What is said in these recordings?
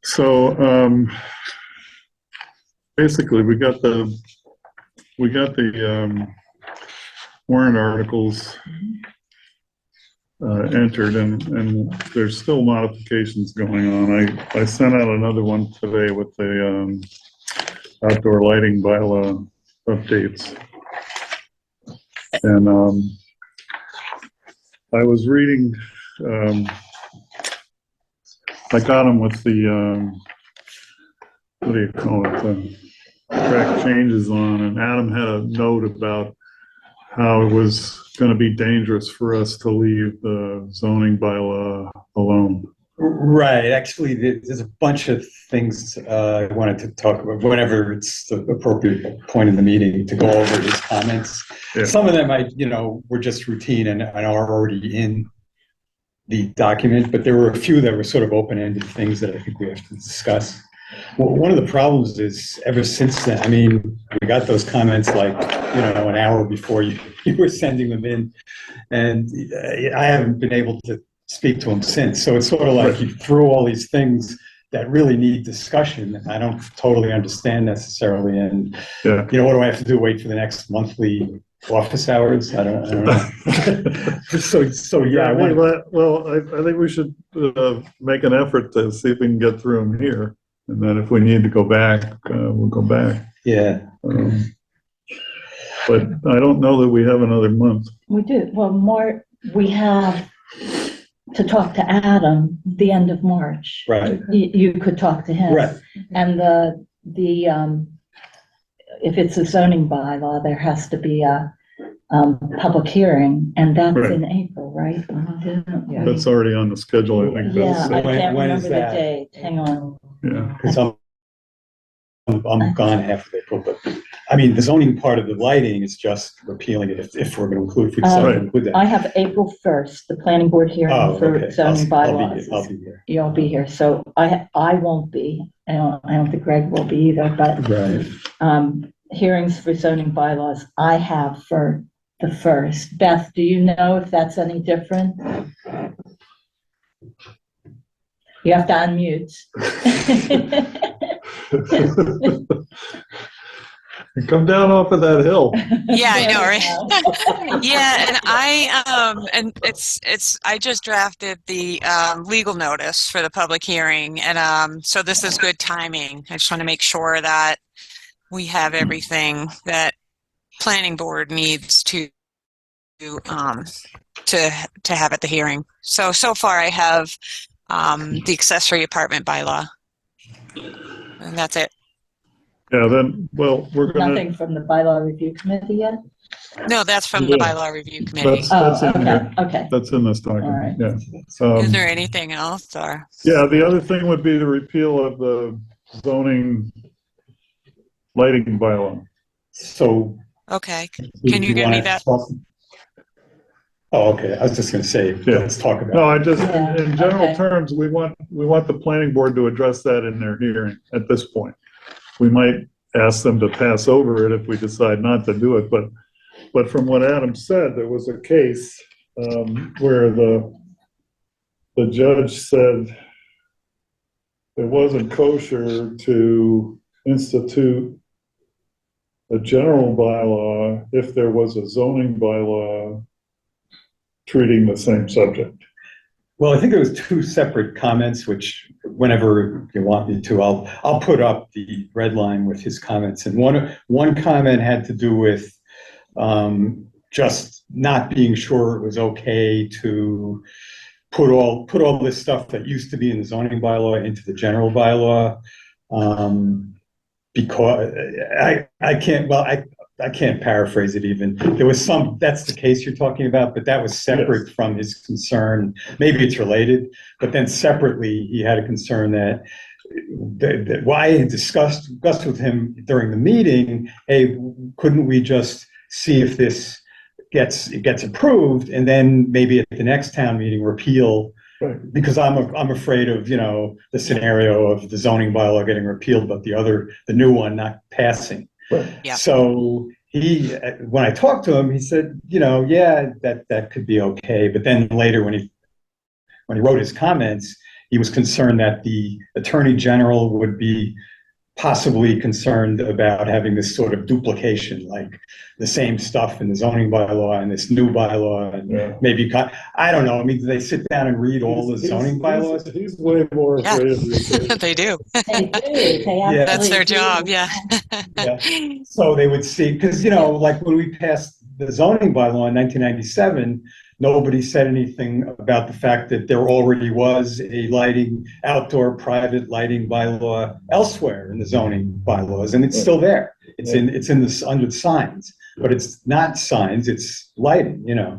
So basically, we got the warrant articles entered, and there's still modifications going on. I sent out another one today with the outdoor lighting bylaw updates, and I was reading. I got them with the what do you call it? The track changes on, and Adam had a note about how it was going to be dangerous for us to leave the zoning bylaw alone. Right. Actually, there's a bunch of things I wanted to talk about whenever it's the appropriate point in the meeting to go over his comments. Yeah. Some of them, were just routine and are already in the document, but there were a few that were sort of open-ended things that I think we have to discuss. Well, one of the problems is ever since then, we got those comments like, an hour before you were sending them in, and I haven't been able to speak to him since. So it's sort of like you threw all these things that really need discussion, and I don't totally understand necessarily. And, what do I have to do? Wait for the next monthly office hours? I don't know. so yeah. I think we should make an effort to see if we can get through them here. And then if we need to go back, we'll go back. Yeah. But I don't know that we have another month. We do. Well, we have to talk to Adam the end of March. Right. You could talk to him. Right. And the if it's a zoning bylaw, there has to be a public hearing, and that's in April, right? That's already on the schedule, I think. Yeah, I can't when remember is the that? date. Hang on. Yeah. Because I'm gone half of April, but the zoning part of the lighting is just repealing it if we're going to decide to include that. I have April 1st, the planning board hearing for zoning bylaws. I'll be here. You'll be here, so I won't be. I don't think Greg will be either. But hearings for zoning bylaws I have for the 1st. Beth, do you know if that's any different? You have to unmute. Come down off of that hill. Yeah, I know, right? Yeah, and I just drafted the legal notice for the public hearing, and so this is good timing. I just want to make sure that we have everything that planning board needs to have at the hearing. So far I have the accessory apartment bylaw, and that's it. Yeah, then, we're going to... Nothing from the bylaw review committee yet? No, that's from the bylaw review committee. That's in here. Okay. That's in this document, right. Yeah. Is there anything else? Or? Yeah, the other thing would be the repeal of the zoning lighting bylaw. So... Okay. Can you give me that? Oh, okay. I was just going to say, let's talk about it. No, in general terms, we want the planning board to address that in their hearing at this point. We might ask them to pass over it if we decide not to do it, but from what Adam said, there was a case where the judge said it wasn't kosher to institute a general bylaw if there was a zoning bylaw treating the same subject. Well, I think it was two separate comments, which whenever you want me to, I'll put up the red line with his comments. And one comment had to do with just not being sure it was okay to put all this stuff that used to be in the zoning bylaw into the general bylaw, because I can't paraphrase it even. There was that's the case you're talking about, but that was separate from his concern. Maybe it's related, but then separately, he had a concern that why I had discussed with him during the meeting, hey, couldn't we just see if this gets approved, and then maybe at the next town meeting repeal? Right. Because I'm afraid of the scenario of the zoning bylaw getting repealed, but the new one not passing. Right. Yeah. So when I talked to him, he said, that could be okay. But then later, when he wrote his comments, he was concerned that the Attorney General would be possibly concerned about having this sort of duplication, like the same stuff in the zoning bylaw and this new bylaw, and maybe, I don't know, I mean, do they sit down and read all the zoning bylaws? He's way more Yeah. afraid of the. They do. They do, they Yeah. That's their absolutely job, do. yeah. So they would see, because, you know, like when we passed the zoning bylaw in 1997, nobody said anything about the fact that there already was a outdoor private lighting bylaw elsewhere in the zoning bylaws, and it's still there. It's under the signs, but it's not signs, it's lighting, you know,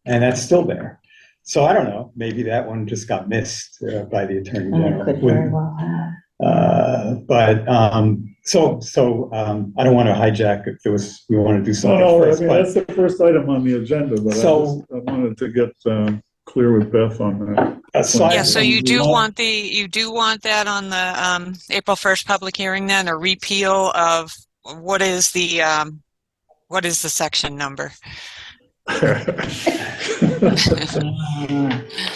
and that's still there. So I don't know, maybe that one just got missed by the Attorney General. Could very well have. I don't want to hijack if we want to do something No, first. I mean, that's the first item on the agenda, but So- I wanted to get clear with Beth on that. Aside Yeah, so from you do the- want that on the April 1st public hearing then, a repeal of what is the section number?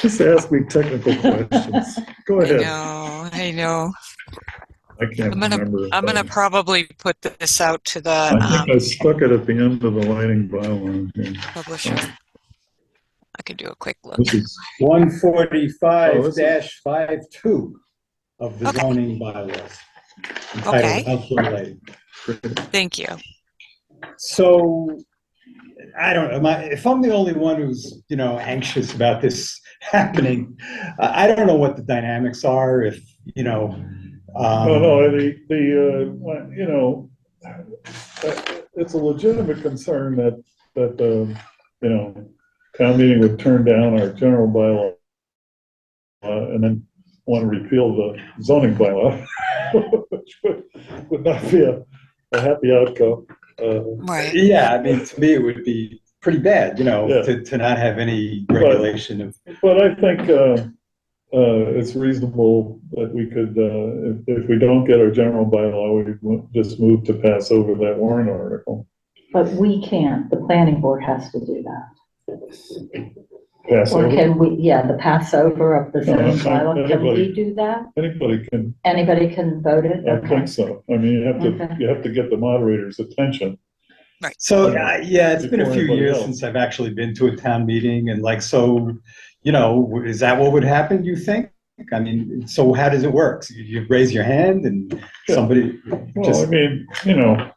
Just ask me technical questions. Go ahead. I know. I can't remember. I'm gonna probably put this out to I think the I stuck it at the end of the lighting bylaw. here. publisher. I could do a quick look. This is 145-52 of the Okay. zoning bylaws. Okay. Entitled outdoor lighting. Thank you. So, I don't know, if I'm the only one who's, you know, anxious about this happening, I don't know what the dynamics are, if, you know. you know, it's a legitimate concern that you know, town meeting would turn down our general bylaw and then want to repeal the zoning bylaw, which would not be a happy outcome. Right. Yeah, I mean, to me, it would be pretty bad, you know, Yeah. to not have any regulation of. But I think it's reasonable that we could, if we don't get our general bylaw, we just move to pass over that warrant article. But we can't, the planning board has to do that. Pass Or over. can we, the Passover of the zoning No, bylaw, can we anybody- do that? Anybody can, Anybody can vote it? I Okay. think so. I mean, Okay. you have to get the moderator's attention. So, yeah, it's been a Before few anybody years else. since I've actually been to a town meeting, and like, so, you know, is that what would happen, you think? I mean, so how does it work? So you raise your hand and somebody Well, I just, mean, you know,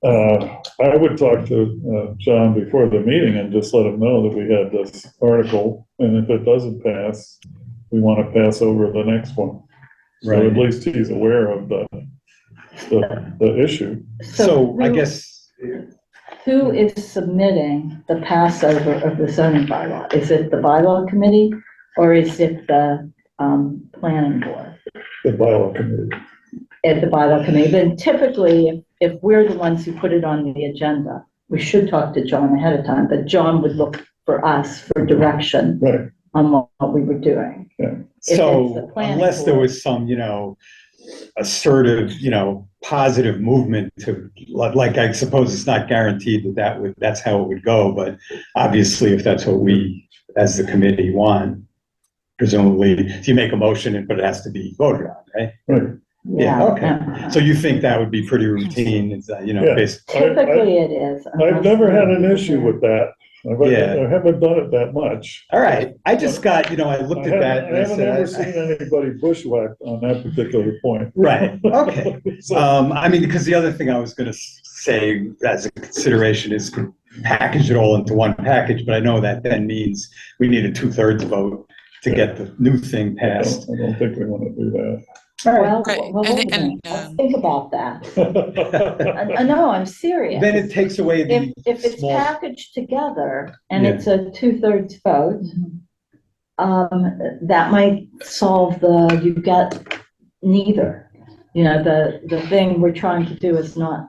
I would talk to John before the meeting and just let him know that we had this article, and if it doesn't pass, we want to pass over the next one. So Right. at least he's aware of the issue. so I who- guess, Who is submitting the Passover of the zoning bylaw? Is it the bylaw committee or is it the planning board? The bylaw committee. At the bylaw committee, then typically, if we're the ones who put it on the agenda, we should talk to John ahead of time, but John would look for us for direction Right. on what we were doing. If it's the so planning unless there board. was some, you know, assertive, you know, positive movement to, like, I suppose it's not guaranteed that's how it would go, but obviously if that's what we, as the committee, want, presumably, if you make a motion, but it has to be voted on, right? Right. Yeah, okay. So you think that would be pretty routine, is that, you know, Yeah. basically, Typically it is. I've never had an issue with that. Yeah. I haven't done it that much. all right, I just got, you know, I looked at that and I I haven't ever said, seen anybody bushwhacked on that particular point. right, okay. So, I mean, because the other thing I was gonna say as a consideration is to package it all into one package, but I know that then means we need a 2/3 vote to get the new thing I passed. don't think we want to do that. Well, Great. wait a And- minute. and, Let's think about that. No, I'm serious. Then it takes away the If it's small, packaged together and Yeah. it's a 2/3 vote, that might solve you get neither. You know, the thing we're trying to do is not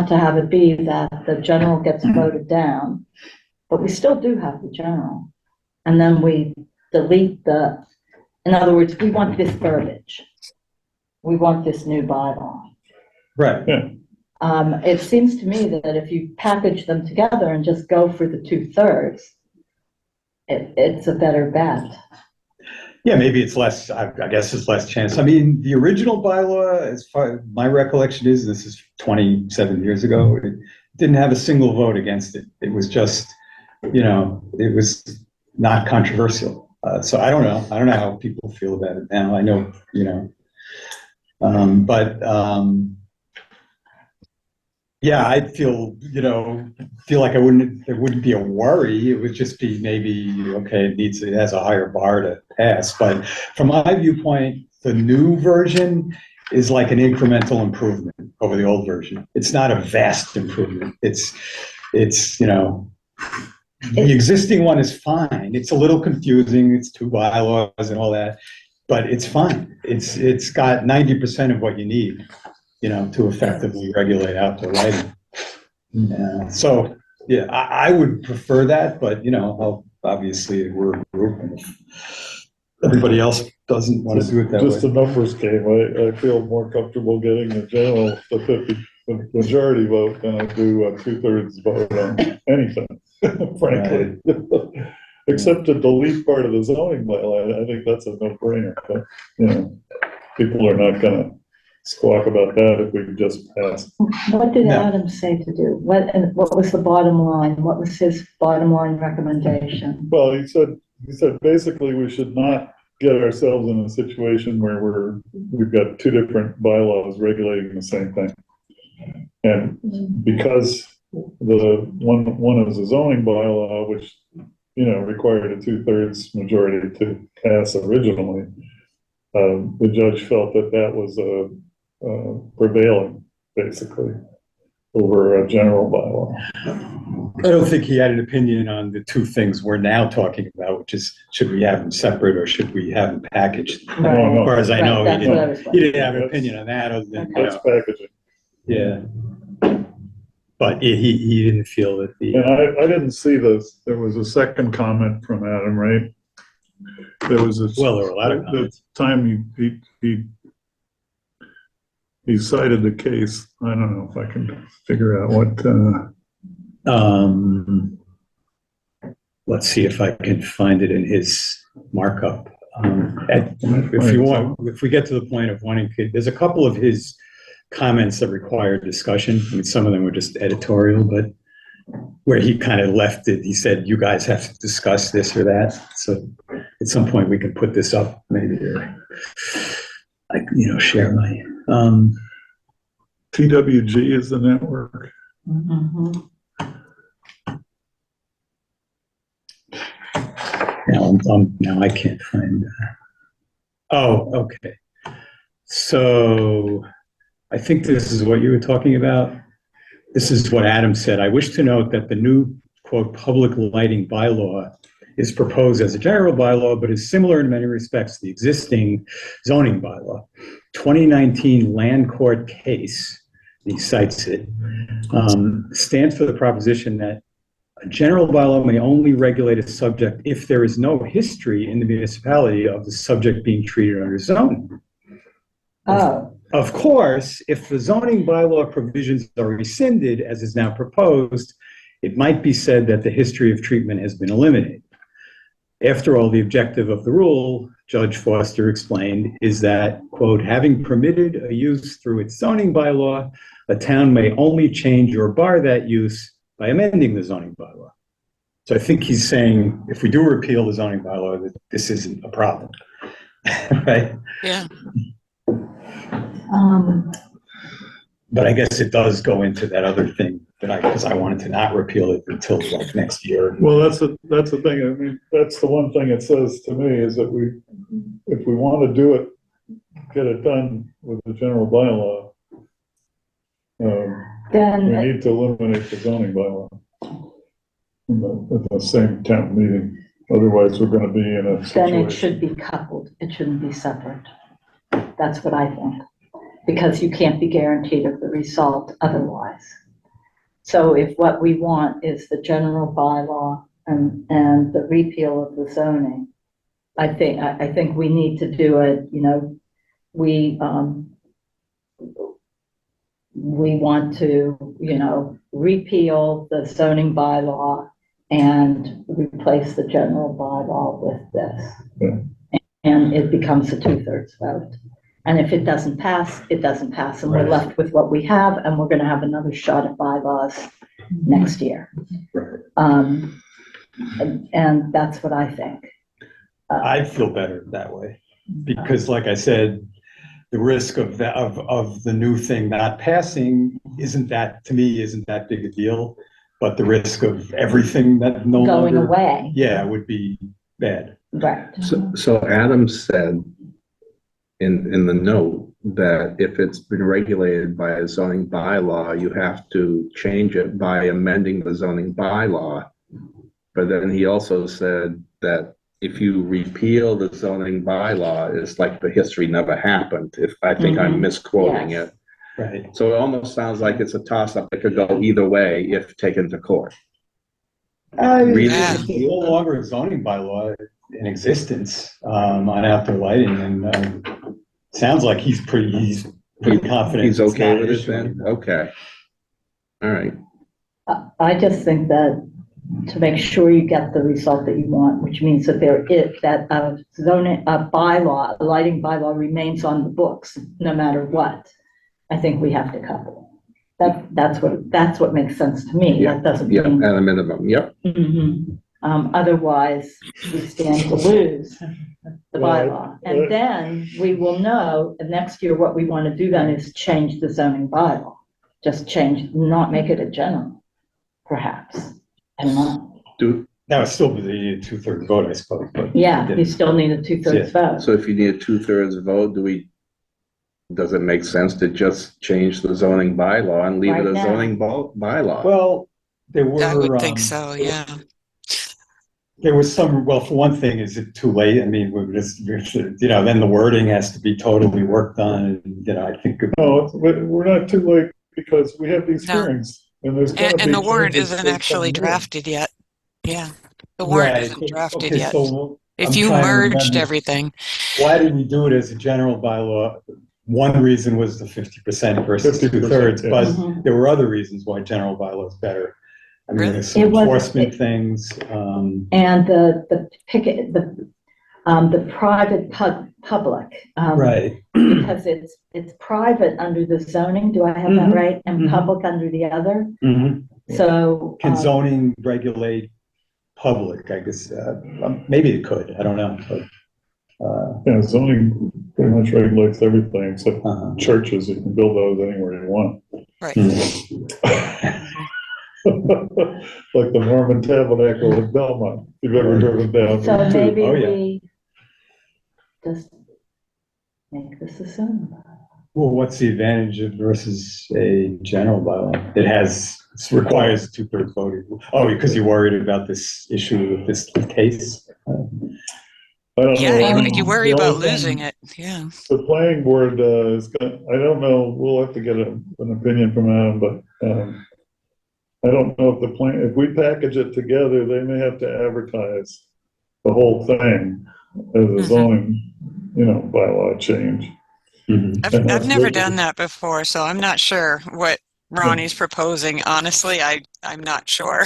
to have it be that the general gets voted down, but we still do have the general. And then we delete in other words, we want this verbiage. We want this new bylaw. right, It seems to me that if you package them together and just go for the 2/3, it's a better bet. Yeah, maybe it's less, I guess it's less chance. I mean, the original bylaw, as far my recollection is, this is 27 years ago, it didn't have a single vote against it. It was just, it was not controversial. So I don't know. I don't know how people feel about it now. I know, but yeah, I feel like there wouldn't be a worry. It would just be maybe, okay, it has a higher bar to pass. But from my viewpoint, the new version is like an incremental improvement over the old version. It's not a vast improvement. It's the existing one is fine. It's a little confusing. It's 2 bylaws and all that, but it's fine. It's got 90% of what you need, to effectively regulate outdoor lighting. So yeah, I would prefer that, but obviously we're a group, and if everybody else doesn't want to do it that Just way. a numbers game. I feel more comfortable getting the majority vote than I do a 2/3 vote on anything, frankly. Except to delete part of the zoning bylaw, I think that's a no-brainer, but, people are not gonna squawk about that if we just pass. What did No. Adam say to do? What was the bottom line? What was his bottom line recommendation? Well, he said basically we should not get ourselves in a situation where we've got 2 different bylaws regulating the same thing. And because the one is a zoning bylaw, which, required a 2/3 majority to pass originally, the judge felt that was prevailing, basically, over a general bylaw. I don't think he had an opinion on the 2 things we're now talking about, which is, should we have them separate or should we have them packaged? Right. As far as I know, Right, that's what I was he didn't have an opinion on that, other than, That's packaging. yeah. But he didn't feel that And I didn't see this. There was a second comment from Adam, right? There was a. Well, there were a lot of the comments. time he cited the case. I don't know if I can figure out what, Let's see if I can find it in his markup. If we get to the point of wanting, there's a couple of his comments that require discussion. I mean, some of them were just editorial, but where he kind of left it, he said, you guys have to discuss this or that. So at some point we can put this up, maybe, or share my, TWG is the network. Mhm. now I can't find that. Oh, okay. So I think this is what you were talking about. This is what Adam said. I wish to note that the new, quote, public lighting bylaw is proposed as a general bylaw, but is similar in many respects to the existing zoning bylaw. 2019 land court case, he cites it, stands for the proposition that a general bylaw may only regulate a subject if there is no history in the municipality of the subject being treated under zoning. Oh, Of course, if the zoning bylaw provisions are rescinded, as is now proposed, it might be said that the history of treatment has been eliminated. After all, the objective of the rule, Judge Foster explained, is that, quote, having permitted a use through its zoning bylaw, a town may only change or bar that use by amending the zoning bylaw. So I think he's saying, if we do repeal the zoning bylaw, that this isn't a problem, right? Yeah. But I guess it does go into that other thing because I wanted to not repeal it until like next year. Well, that's the thing. I mean, that's the one thing it says to me is that if we want to do it, get it done with the general bylaw, then we need to eliminate the zoning bylaw at the same town meeting. Otherwise, we're going to be in a situation. Then it should be coupled. It shouldn't be separate. That's what I think, because you can't be guaranteed of the result otherwise. So if what we want is the general bylaw and the repeal of the zoning, I think we need to do it. We want to repeal the zoning bylaw and replace the general bylaw with this. Yeah. and it becomes a 2/3 vote. And if it doesn't pass, it doesn't pass, and we're Right. left with what we have, and we're gonna have another shot at bylaws next year. Right. And that's what I think. I feel better that way, because like I said, the risk of the new thing not passing isn't that big a deal, but the risk of everything that no Going longer, away, yeah, would be bad. right. So Adam said in the note that if it's been regulated by a zoning bylaw, you have to change it by amending the zoning bylaw. But then he also said that if you repeal the zoning bylaw, it's like the history never happened. If I think I'm misquoting Yes. it. Right. So it almost sounds like it's a toss-up. It could go either way if taken to court. Really? There's no longer a zoning bylaw in existence on outdoor lighting, and sounds like he's pretty confident. He's it's okay not with an it issue then? anymore. Okay. All right. I just think that to make sure you get the result that you want, which means that a bylaw, a lighting bylaw remains on the books, no matter what, I think we have to cover it. That's what makes sense to me. Yeah, That doesn't Yeah, mean. at a minimum, yep. Mhm. Otherwise, we stand to lose the Right. bylaw. And then we will know next year what we want to do then is change the zoning bylaw. Just change, not make it a general, perhaps. I don't know. That would still be a 2/3 vote, I suppose, but. Yeah, you still need a 2/3 vote. So if you need a 2/3 vote, does it make sense to just change the zoning bylaw and leave it Right a now. zoning bylaw? Well, there were. I would think so, yeah. There was some, well, for one thing, is it too late? I mean, we're just, then the wording has to be totally worked on, and, I think. No, we're not too late because we have these No. hearings and there's gonna be. And the warrant changes isn't that actually come in. drafted yet. Yeah, the warrant Right. isn't drafted Okay, yet. so If I'm you trying to merged remember. everything, Why did we do it as a general bylaw? One reason was the 50% versus 50%, 2/3, yeah. but Mhm. there were other reasons why general bylaw is better. I mean, Really? there's some It was- enforcement things. And the private public. Right. Because it's private under the zoning, do I have that Mhm, right? And mhm. public under the other? Mhm. So. Can zoning regulate public? I guess, maybe it could, I don't know, but, Yeah, zoning pretty much regulates everything except uh-huh. churches. You can build those anywhere you want. right. Like the Mormon Tabernacle in Belmont, if you've ever driven down. So Route 2. maybe Oh, yeah. we just make this a zoning bylaw. Well, what's the advantage of versus a general bylaw? It requires 2/3 voting. Oh, because you're worried about this issue with this case? I don't Yeah, know. you worry The about only thing- losing it, yeah. The planning board is gonna, I don't know, we'll have to get an opinion from Adam, but I don't know if we package it together, they may have to advertise the whole thing as a zoning, bylaw change. Mhm. I've never done that before, so I'm not sure what Ronnie's proposing. Honestly, I'm not sure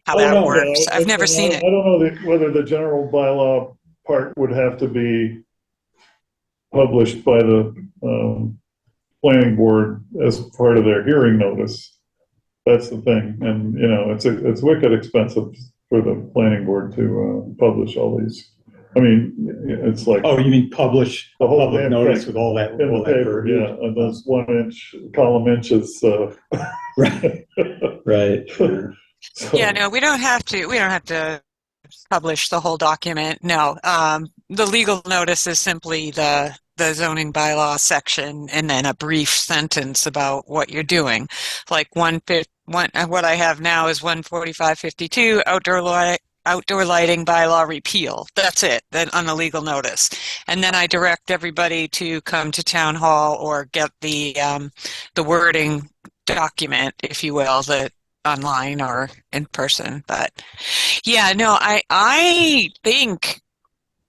how Oh, that no, works. no, I've never seen I it. don't know whether the general bylaw part would have to be published by the planning board as part of their hearing notice. That's the thing, and, it's wicked expensive for the planning board to publish all these. I mean, it's like Oh, you mean publish the whole public damn notice thing with all that? in the all that paper, verbiage? yeah, and those 1-inch column inches. Right. Right. So- Yeah, no, we don't have to publish the whole document. No, the legal notice is simply the zoning bylaw section and then a brief sentence about what you're doing. Like what I have now is 14552 outdoor lighting bylaw repeal. That's it, then on the legal notice. And then I direct everybody to come to town hall or get the wording document, if you will, that online or in person. But yeah, no, I think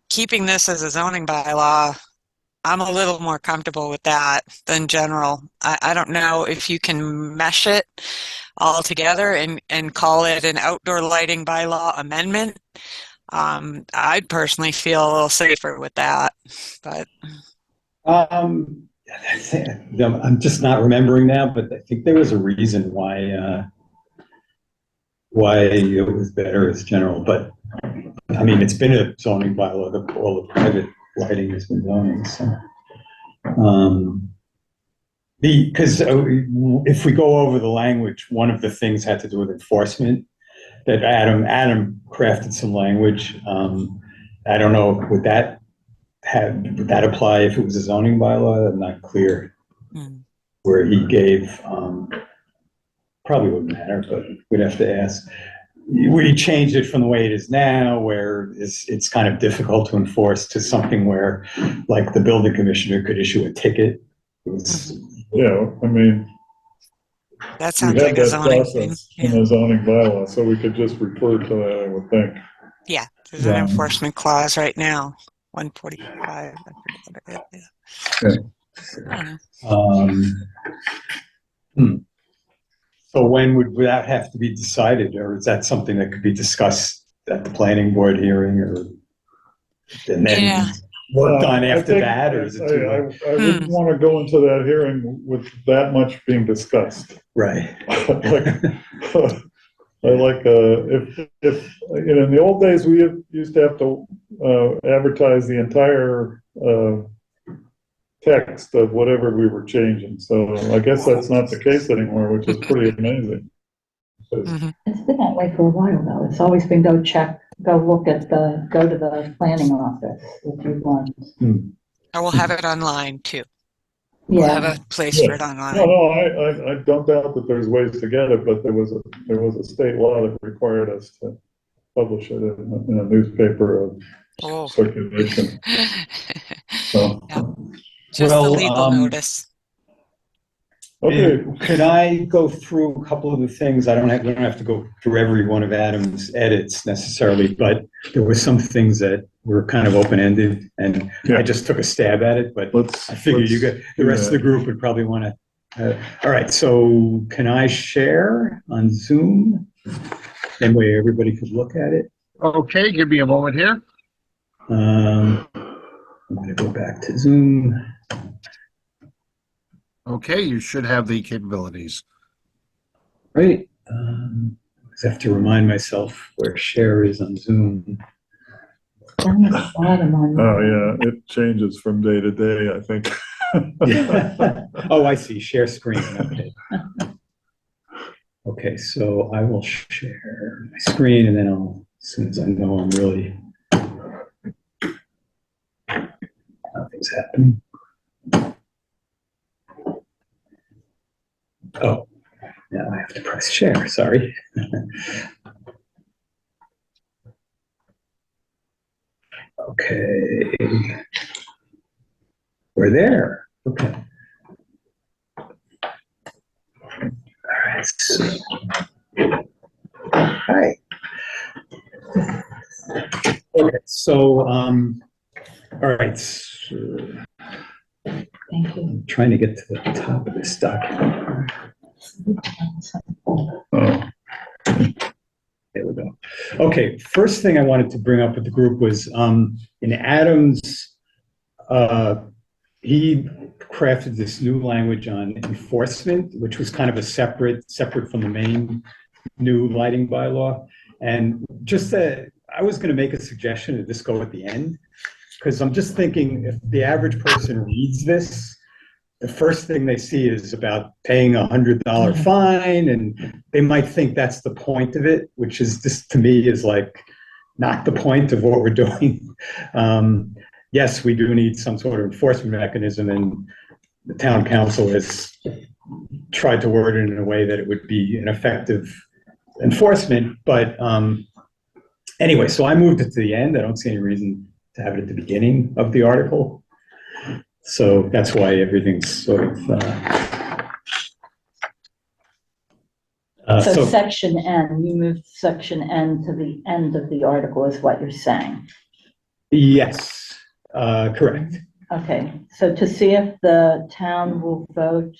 keeping this as a zoning bylaw, I'm a little more comfortable with that than general. I don't know if you can mesh it all together and call it an outdoor lighting bylaw amendment. I'd personally feel a little safer with that, but I'm just not remembering now, but I think there was a reason why it was better as general. But I mean, it's been a zoning bylaw. All the private lighting has been zoning. So, because if we go over the language, one of the things had to do with enforcement. That Adam crafted some language. I don't know, would that apply if it was a zoning bylaw? I'm not clear. Where he gave, probably wouldn't matter, but we'd have to ask. We changed it from the way it is now, where it's kind of difficult to enforce, to something where, like, the building commissioner could issue a ticket. Yeah, I mean, that we sounds had like a that zoning thing. process in the zoning bylaw, so we could just refer to that, I would think. Yeah, there's an enforcement clause right now, 145. I forget what it is. I don't know. So when would that have to be decided, or is that something that could be discussed at the planning board hearing, or and then Yeah. worked on I after think that, or is it too late? I wouldn't want to go into that hearing with that much being discussed. Right. If you know, in the old days, we used to have to advertise the entire text of whatever we were changing. So I guess that's not the case anymore, which is pretty amazing. It's been that way for a while, though. It's always been go to the planning office if you want. I will have it online too. We'll have a place for it online. No, I don't doubt that there's ways to get it, but there was a state law that required us to publish it in a newspaper of circulation. So. Yep. Just the legal notice. Okay. Could I go through a couple of the things? We don't have to go through every one of Adam's edits necessarily, but there were some things that were kind of open-ended, and I just took a stab at it, but I figured the rest of the group would probably want to. All right, so can I share on Zoom? That way everybody could look at it. Okay, give me a moment here. I'm going to go back to Zoom. Okay, you should have the capabilities. Right. I have to remind myself where share is on Zoom. Down at the bottom on. Oh, yeah, it changes from day to day, I think. Oh, I see. Share screen. Okay. Okay, so I will share my screen, and then as soon as I know I'm really nothing's happening. Oh, now I have to press share. Sorry. Okay. We're there. Okay. All right. So, hi. Okay. So, all right. So, Thank you. I'm trying to get to the top of this document. Oh. There we go. Okay, first thing I wanted to bring up with the group was in Adam's, he crafted this new language on enforcement, which was kind of a separate from the main new lighting bylaw. And just I was going to make a suggestion to just go at the end, because I'm just thinking if the average person reads this, the first thing they see is about paying $100 fine, and they might think that's the point of it, which is just, to me, is like not the point of what we're doing. Yes, we do need some sort of enforcement mechanism, and the town council has tried to word it in a way that it would be an effective enforcement. But anyway, so I moved it to the end. I don't see any reason to have it at the beginning of the article. So that's why everything's sort of. So section N, you moved section N to the end of the article is what you're saying. Yes, correct. Okay, so to see if the town will vote.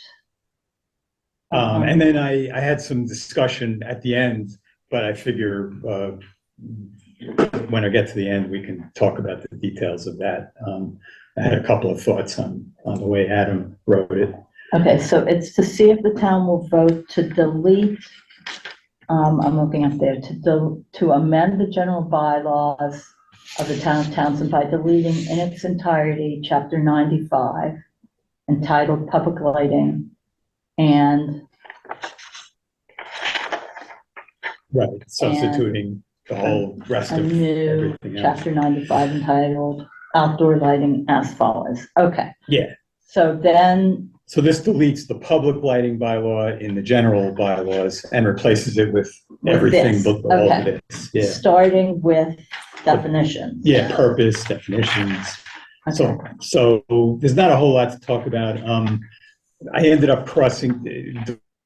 And then I had some discussion at the end, but I figure when I get to the end, we can talk about the details of that. I had a couple of thoughts on the way Adam wrote it. Okay, so it's to see if the town will vote to delete, I'm looking up there, to amend the general bylaws of the town of Townsend by deleting in its entirety, chapter 95, entitled Public Lighting, and Right, substituting the whole rest a of new everything else. chapter 95 entitled Outdoor Lighting as follows. Okay, Yeah, so then, so this deletes the public lighting bylaw in the general bylaws and replaces it with everything this, but all of okay. this. Yeah, starting with definitions. yeah, purpose, definitions. Okay. So there's not a whole lot to talk about. I ended up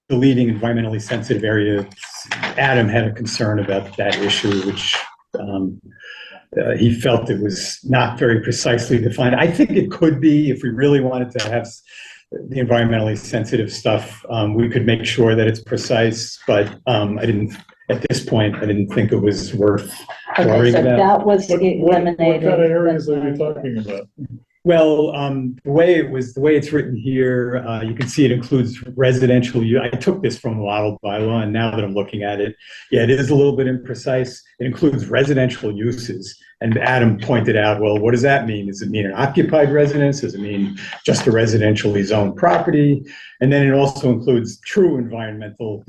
deleting environmentally sensitive areas. Adam had a concern about that issue, which he felt it was not very precisely defined. I think it could be, if we really wanted to have the environmentally sensitive stuff, we could make sure that it's precise, but at this point, I didn't think it was worth Okay, worrying so about. that was What eliminated. kind of areas are you talking about? Well, the way it's written here, you can see it includes residential use. I took this from the model bylaw, and now that I'm looking at it, yeah, it is a little bit imprecise. It includes residential uses. And Adam pointed out, well, what does that mean? Does it mean an occupied residence? Does it mean just a residentially zoned property? And then it also includes true environmental,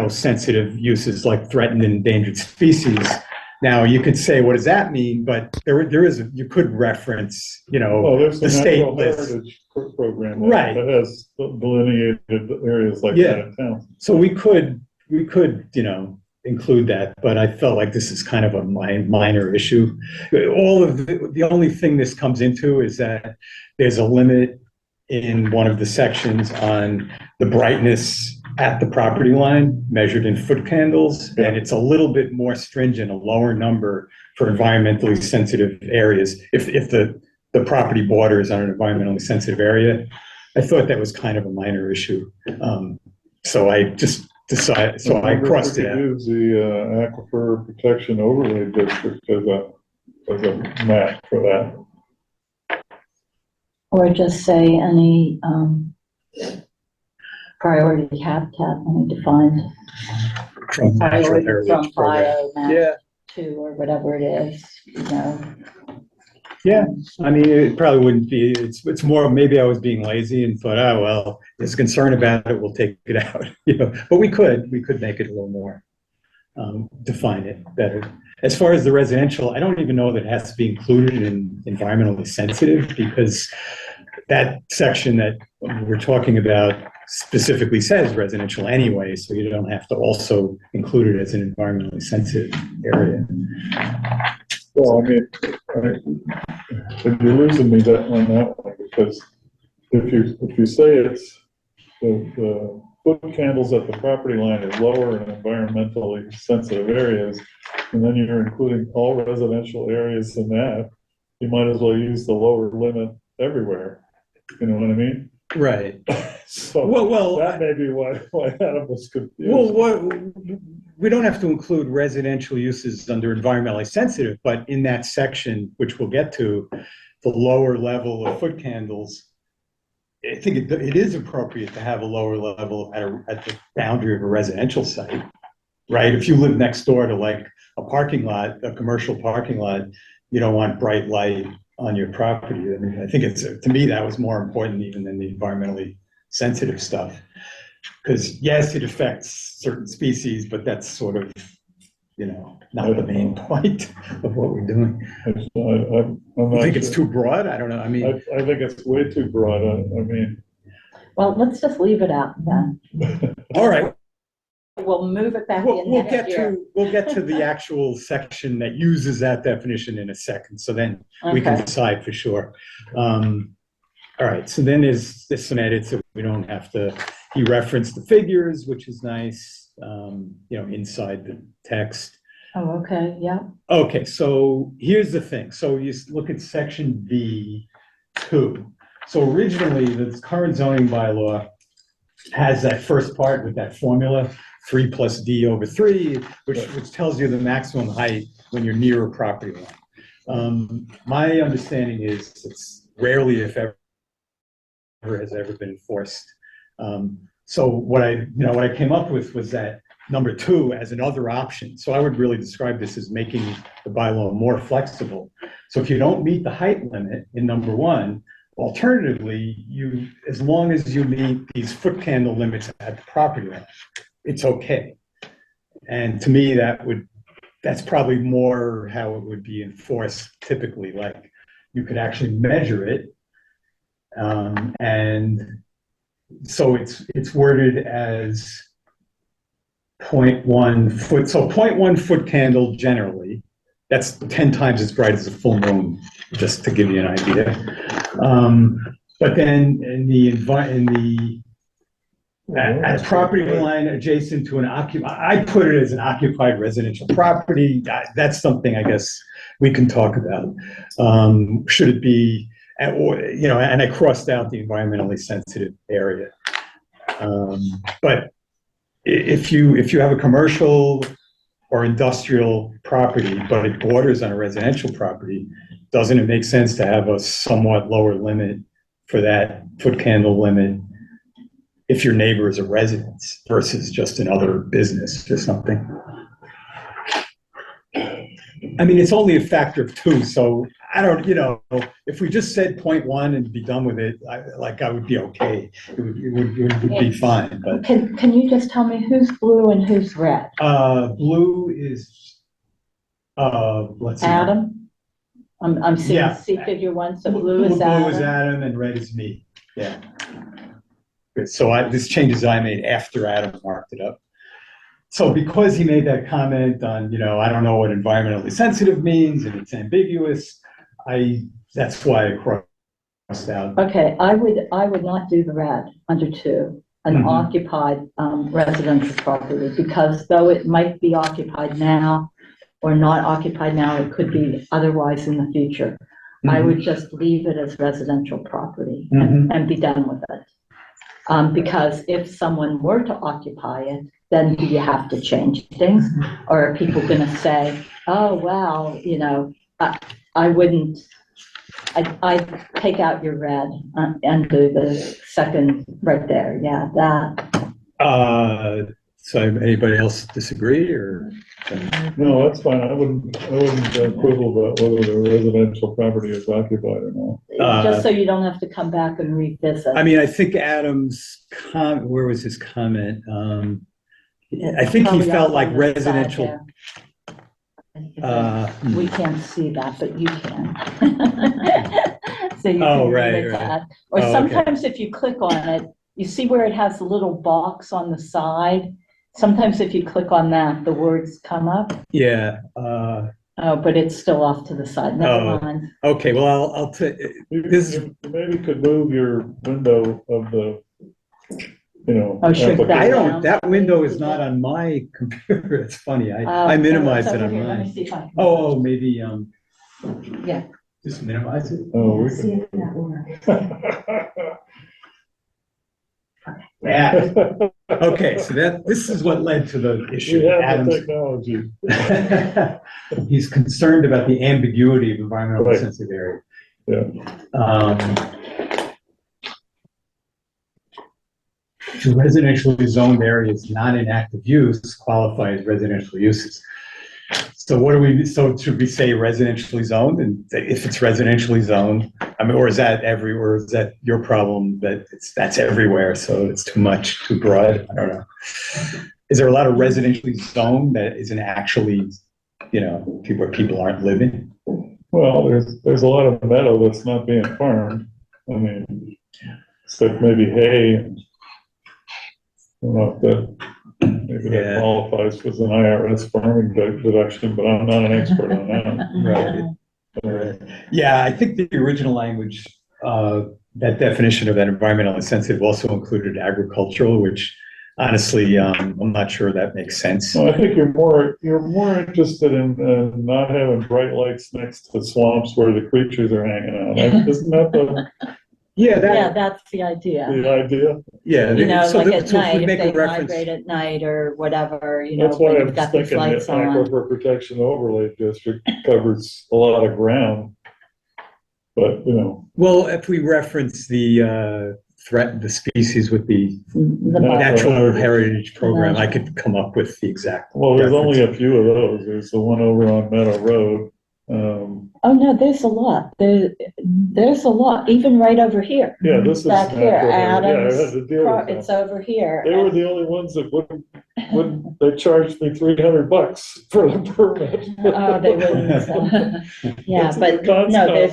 sensitive uses like threatened and endangered species. Now, you could say, what does that mean? But you could reference, There's the the state Natural list. Heritage Program Right. that has delineated areas like Yeah. that in town. So we could, include that, but I felt like this is kind of a minor issue. The only thing this comes into is that there's a limit in one of the sections on the brightness at the property line measured in foot candles, and it's a little bit more stringent, a lower number for environmentally sensitive areas. If the property borders on an environmentally sensitive area, I thought that was kind of a minor issue. So I just decided, so I crossed it out. Use the Aquifer Protection Overlay District as a map for that. Or just say any priority habitat, any defined From natural priority heritage from program. biomass Yeah, 2 or whatever it is, yeah. I mean, it probably wouldn't be, it's more, maybe I was being lazy and thought, oh, well, there's concern about it, we'll take it out, but we could make it a little more, define it better. As far as the residential, I don't even know that it has to be included in environmentally sensitive, because that section that we're talking about specifically says residential anyway, so you don't have to also include it as an environmentally sensitive area. Well, I mean, you're losing me on that one, because if you say it's the foot candles at the property line is lower in environmentally sensitive areas, and then you're including all residential areas in that, you might as well use the lower limit everywhere. You know what I mean? Right. So Well, that may be why Adam was confused. Well, we don't have to include residential uses under environmentally sensitive, but in that section, which we'll get to, the lower level of foot candles, I think it is appropriate to have a lower level at the boundary of a residential site, right? If you live next door to like a parking lot, a commercial parking lot, you don't want bright light on your property. I mean, I think to me, that was more important even than the environmentally sensitive stuff. Because yes, it affects certain species, but that's sort of, not the main point of what we're doing. I'm You not think it's sure. too broad? I don't know. I mean, I think it's way too broad. I mean, well, let's just leave it out then. all right. We'll move it back in We'll next year. we'll get to the actual section that uses that definition in a second. So then we can Okay. decide for sure. All right. So then there's some edits that we don't have to. He referenced the figures, which is nice. Inside the text. Oh, okay, yeah. Okay. So here's the thing. So you look at section B2. So originally, the current zoning bylaw has that first part with that formula, 3 + D/3, which tells you the maximum height when you're near a property line. My understanding is it's rarely, if ever, has ever been enforced. So what I came up with was that number 2 as another option. So I would really describe this as making the bylaw more flexible. So if you don't meet the height limit in number 1, alternatively, as long as you meet these foot candle limits at the property line, it's okay. And to me, that's probably more how it would be enforced typically. Like you could actually measure it, and so it's worded as 0.1 foot. So 0.1 foot candle generally. That's 10 times as bright as a full moon, just to give you an idea. But then at property line adjacent to I put it as an occupied residential property. That's something I guess we can talk about. Should it be, and I crossed out the environmentally sensitive area. But if you have a commercial or industrial property, but it borders on a residential property, doesn't it make sense to have a somewhat lower limit for that foot candle limit if your neighbor is a residence versus just another business or something? I mean, it's only a factor of 2, so I don't, if we just said 0.1 and be done with it, I would be okay. It would be fine, but. Can you just tell me who's blue and who's red? Blue is, let's see. Adam? I'm seeing Yeah. C figure 1, so blue is Blue is Adam. Adam and red is me, yeah. Good. So this changes I made after Adam marked it up. So because he made that comment on, I don't know what environmentally sensitive means and it's ambiguous, that's why I crossed out. Okay, I would not do the red under 2, an occupied residential property, because though it might be occupied now or not occupied now, it could be otherwise in the future. I would just leave it as residential property and be done with it. Because if someone were to occupy it, then do you have to change things? Or are people going to say, oh, well, I wouldn't, I'd take out your red and do the second right there. Yeah, that. So anybody else disagree or? No, that's fine. I wouldn't quibble about whether the residential property is occupied or not. Just so you don't have to come back and revisit. I mean, I think Adam's where was his comment? I think he felt like residential. We can't see that, but you can. So you Oh, can right, read right. that. Or Oh, okay. sometimes if you click on it, you see where it has a little box on the side. Sometimes if you click on that, the words come up. Yeah. Oh, but it's still off to the side. Never Oh. mind. Okay. Well, I'll take this. You maybe could move your window of the, Oh, shrink that. I application. don't. That window is not on my computer. It's funny. I minimized it's it over on here. Let me mine. see if I can. Oh, maybe Yeah. just minimize it. Oh, we Let's see if that works. can. Yeah. Okay. So this is what led to the issue. We have the Adam's technology. he's concerned about the ambiguity of environmentally Right. sensitive area. Yeah. The residentially zoned areas not in active use qualify as residential uses. So so should we say residentially zoned? And if it's residentially zoned, I mean, or is that or is that your problem that that's everywhere? So it's too much, too broad? I don't know. Is there a lot of residentially zoned that isn't actually, where people aren't living? Well, there's a lot of meadow that's not being farmed. I mean, except maybe hay. And I don't know if maybe that Yeah. qualifies as an IRS farming deduction, but I'm not an expert on that. Right. Yeah, I think the original language, that definition of that environmentally sensitive also included agricultural, which honestly, I'm not sure that makes sense. So I think you're more interested in not having bright lights next to swamps where the creatures are hanging out. Isn't that Yeah, Yeah, that, that's the idea. The idea, yeah. You know, so like that- at so if we night, make if a they reference- migrate at night or whatever, you know, that's why when I'm you've just got these thinking the lights on. Aquifer Protection Overlay District covers a lot of ground. But, you know, Well, if we reference the threat, the species with the The Natural natural heritage. heritage program, I could come up with the exact. well, there's only reference. a few of those. There's the one over on Meadow Road. Oh, no, there's a lot. There's a lot, even right over here. Yeah, this is. Back here, natural heritage. Yeah, I had Adams, to deal with it's them. over here. They were the only ones that wouldn't, they charged me $300 for the permit. Oh, they wouldn't. Yeah, It's but the constant- no, there Yeah,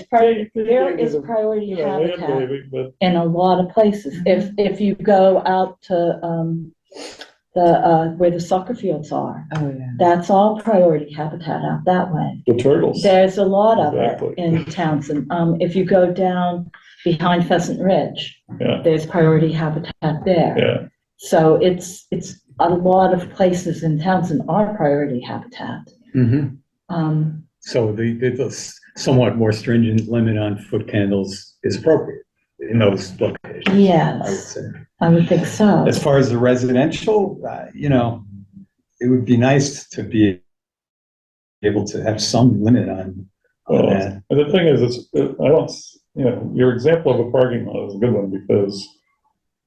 is the- priority you know, land habitat waving, but in a lot of places. If you go out to, where the soccer fields are, Oh, yeah. that's all priority habitat out that way. the turtles. There's a lot of Exactly. it in Townsend. If you go down behind Pheasant Ridge, Yeah, there's priority habitat there. yeah, So it's a lot of places in Townsend are priority habitat. Mhm. Um, So the somewhat more stringent limit on foot candles is appropriate in those locations, I would yes, say. I would think so. As far as the residential, you know, it would be nice to be able to have some limit on well, that. and the thing is, I don't, you know, your example of a parking lot is a good one because,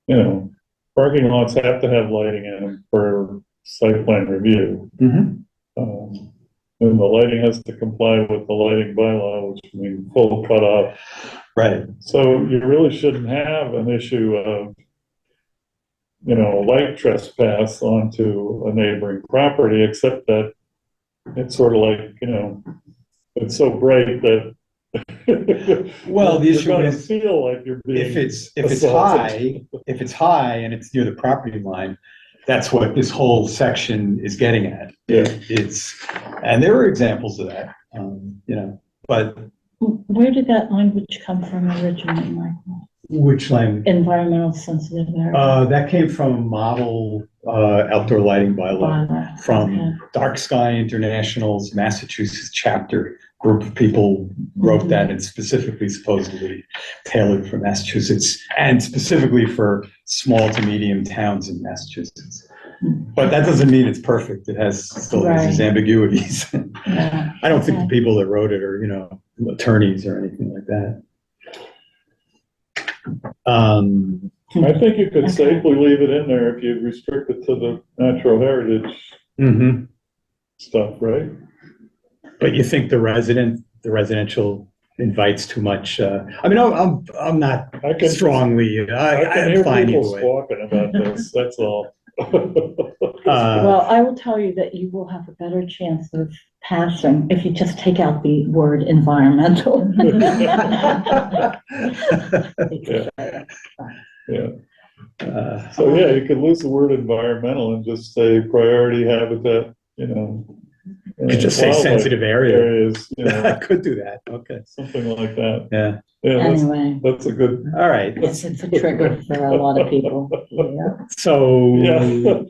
you know, parking lots have to have lighting in them for site plan review. Mhm. And the lighting has to comply with the lighting bylaw, which means full cutoff. Right. So you really shouldn't have an issue of, you know, light trespass onto a neighboring property, except that it's sort of like, you know, it's so bright that Well, the you're issue gonna is feel like you're being. if it's assaulted. high and it's near the property line, that's what this whole section is getting at. Yeah. And there are examples of that, you know, but Where did that language come from originally, Michael? which language? Environmental sensitive area. That came from a model outdoor lighting bylaw Bylaw. from Okay. Dark Sky International's Massachusetts chapter. Group of people wrote that and specifically supposedly tailored for Massachusetts and specifically for small to medium towns in Massachusetts. But that doesn't mean it's perfect. It still has these Right. ambiguities. Yeah. I don't think the people that wrote it are, you know, attorneys or anything like that. I think you could Okay. safely leave it in there if you restrict it to the natural heritage Mhm. stuff, right? But you think the residential invites too much, I mean, I'm not I can. strongly, I can I'm hear fine people either way. squawking about this, that's all. Well, I will tell you that you will have a better chance of passing if you just take out the word environmental. Yeah, Uh, so yeah, you could lose the word environmental and just say priority habitat, you know. You could just say wildlife sensitive area. Areas, you I know, could do that, okay, something like that. yeah, Yeah, Anyway, that's a good. all right, it's a trigger for a lot of people. Yeah. so. Yeah.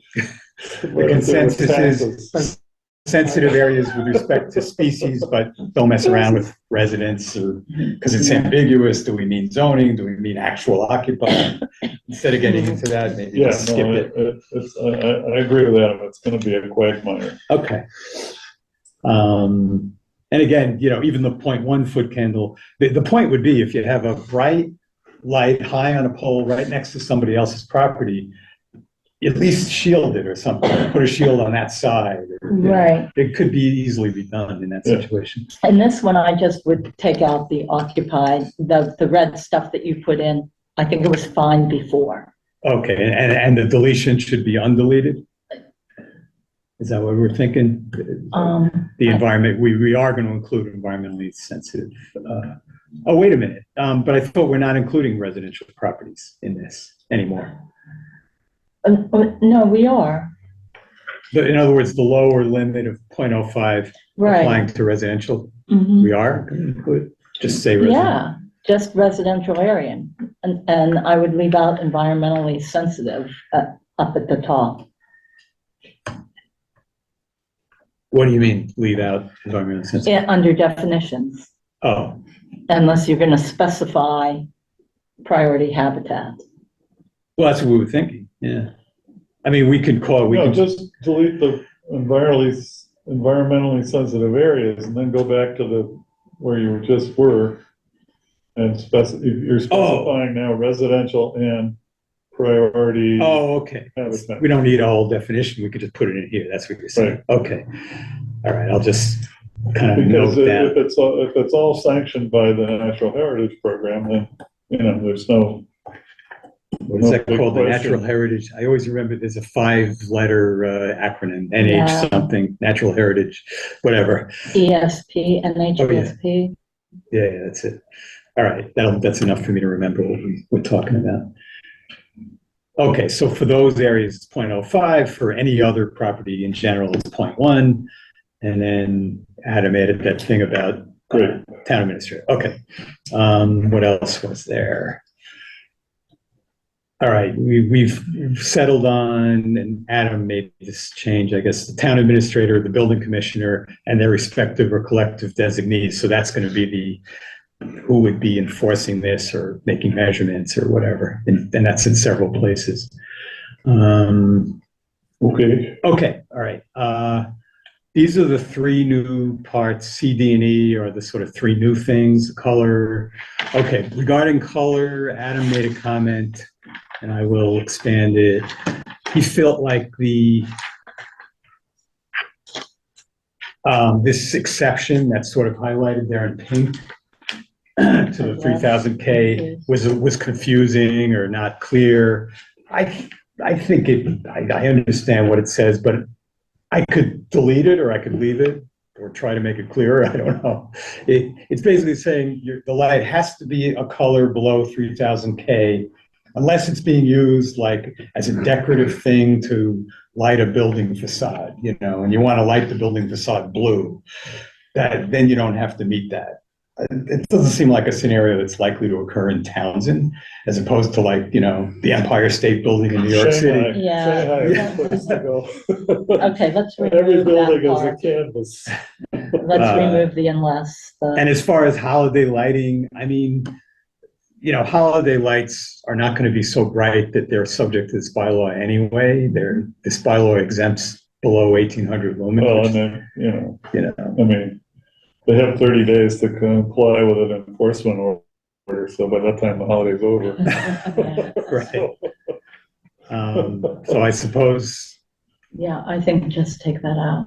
The consensus is sensitive areas with respect to species, but don't mess around with residents or, because it's ambiguous. Do we mean zoning? Do we mean actual occupied? Instead of getting into that, maybe Yeah, just skip no, it. I agree with Adam, it's gonna be a quagmire. Okay. And again, you know, even the 0.1 foot candle, the point would be if you have a bright light high on a pole right next to somebody else's property, at least shield it or something, put a shield on that side. Or, you know, Right. it could be easily be done in that Yeah. situation. And this one, I just would take out the occupied, the red stuff that you put in. I think it was fine before. Okay, and the deletion should be undeleted? Is that what we're thinking? The environment, we are going to include environmentally sensitive. Oh, wait a minute. But I thought we're not including residential properties in this anymore. No, we are. In other words, the lower limit of 0.05 Right. applying to residential, Mhm. we are going to include, just say residential. Yeah, just residential area. And I would leave out environmentally sensitive up at the top. What do you mean, leave out environmental sensitive? Under definitions, Oh, unless you're gonna specify priority habitat. Well, that's what we were thinking, yeah. I mean, we could call, we No, could, just delete the environmentally sensitive areas and then go back to the, where you just were. And you're specifying now residential and priority oh, okay. habitat. We don't need a whole definition, we could just put it in here, that's what you're saying. Okay, all right, I'll just kind of Because note that. if it's all sanctioned by the Natural Heritage Program, then, you know, there's no. What is that big called? The question. Natural Heritage, I always remember there's a 5-letter acronym, NH Yeah. something, Natural Heritage, whatever. ESP and Oh, yeah. HPSP. Yeah, that's it. All right, that's enough for me to remember what we're talking about. Okay, so for those areas, it's 0.05. For any other property in general, it's 0.1. And then Adam added that thing about Great. town administrator. Okay, what else was there? All right, we've settled on, and Adam made this change, I guess, the town administrator, the building commissioner, and their respective or collective designees. So that's going to be who would be enforcing this or making measurements or whatever. And that's in several places. Okay. Okay, all right. These are the 3 new parts. C, D, and E are the sort of 3 new things. Color. Okay, regarding color, Adam made a comment, and I will expand it. He felt like this exception that's sort of highlighted there in pink to the 3000K was confusing or not clear. I think I understand what it says, but I could delete it or I could leave it or try to make it clearer. I don't know. It's basically saying the light has to be a color below 3000K unless it's being used like as a decorative thing to light a building facade, you know, and you want to light the building facade blue, then you don't have to meet that. It doesn't seem like a scenario that's likely to occur in Townsend, as opposed to, like, you know, the Empire State Building in New York Shanghai. City. Yeah. Shanghai is the place to go. Okay, let's And every remove building that is a part. canvas. Let's remove the unless. And as far as holiday lighting, I mean, you know, holiday lights are not going to be so bright that they're subject to this bylaw anyway. This bylaw exempts below 1800 lumens. Well, which, and then, you know, I mean, they have 30 days to comply with an enforcement order, so by that time the holiday's over. right. So I suppose Yeah, I think just take that out.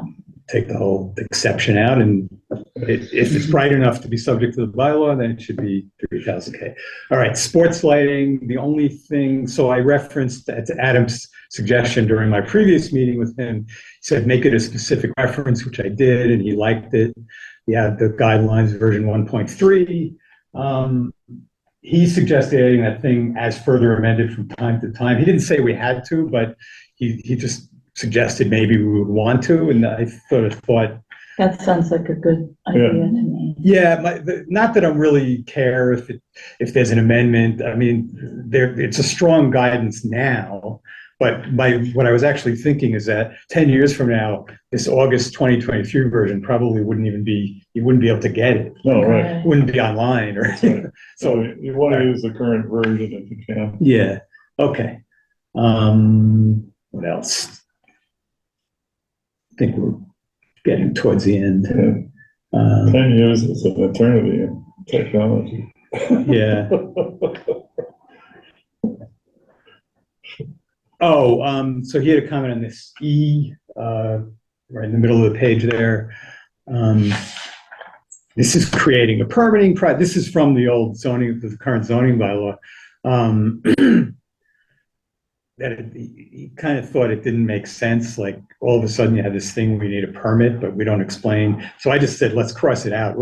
take the whole exception out, and if it's bright enough to be subject to the bylaw, then it should be 3000K. All right, sports lighting, the only thing, so I referenced Adam's suggestion during my previous meeting with him. He said, make it a specific reference, which I did, and he liked it. We had the guidelines version 1.3. He suggested adding that thing as further amended from time to time. He didn't say we had to, but he just suggested maybe we would want to, and I sort of thought, That sounds like a good idea to me. yeah, not that I really care if there's an amendment. I mean, it's a strong guidance now, but what I was actually thinking is that 10 years from now, this August 2023 version probably you wouldn't be able to get it. No, right. It wouldn't be online or Right. So so. you want to use the current version if you can. Yeah. Okay. What else? I think we're getting towards the end. Yeah. 10 years is an eternity in technology. Yeah. Oh, so he had a comment on this E, right in the middle of the page there. This is creating a permitting this is from the old zoning, the current zoning bylaw. That he kind of thought it didn't make sense. Like all of a sudden you have this thing where you need a permit, but we don't explain. So I just said, let's cross it out.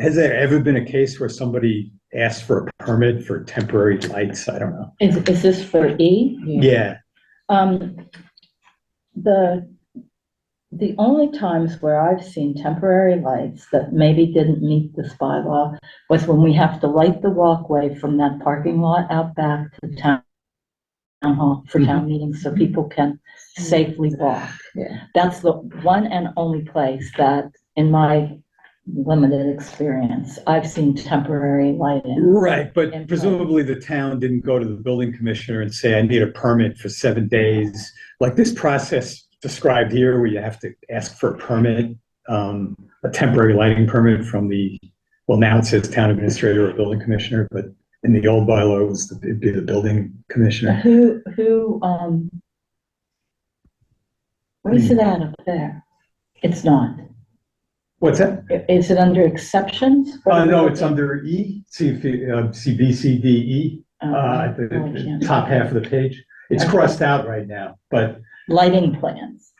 Has there ever been a case where somebody asked for a permit for temporary lights? I don't know. Is this for E? Yeah. The only times where I've seen temporary lights that maybe didn't meet this bylaw was when we have to light the walkway from that parking lot out back to town hall for town meetings so people can safely walk. Yeah. That's the one and only place that, in my limited experience. I've seen temporary lighting. Right, but And- presumably the town didn't go to the building commissioner and say, I need a permit for 7 days. Like this process described here, where you have to ask for a permit, a temporary lighting permit from well, now it says town administrator or building commissioner, but in the old bylaw, it'd be the building commissioner. Where's it at up there? It's not. What's that? Is it under exceptions? No, it's under E, see B, C, D, E, at the top half of the page. It's Okay. crossed out right now, but, Lighting plans.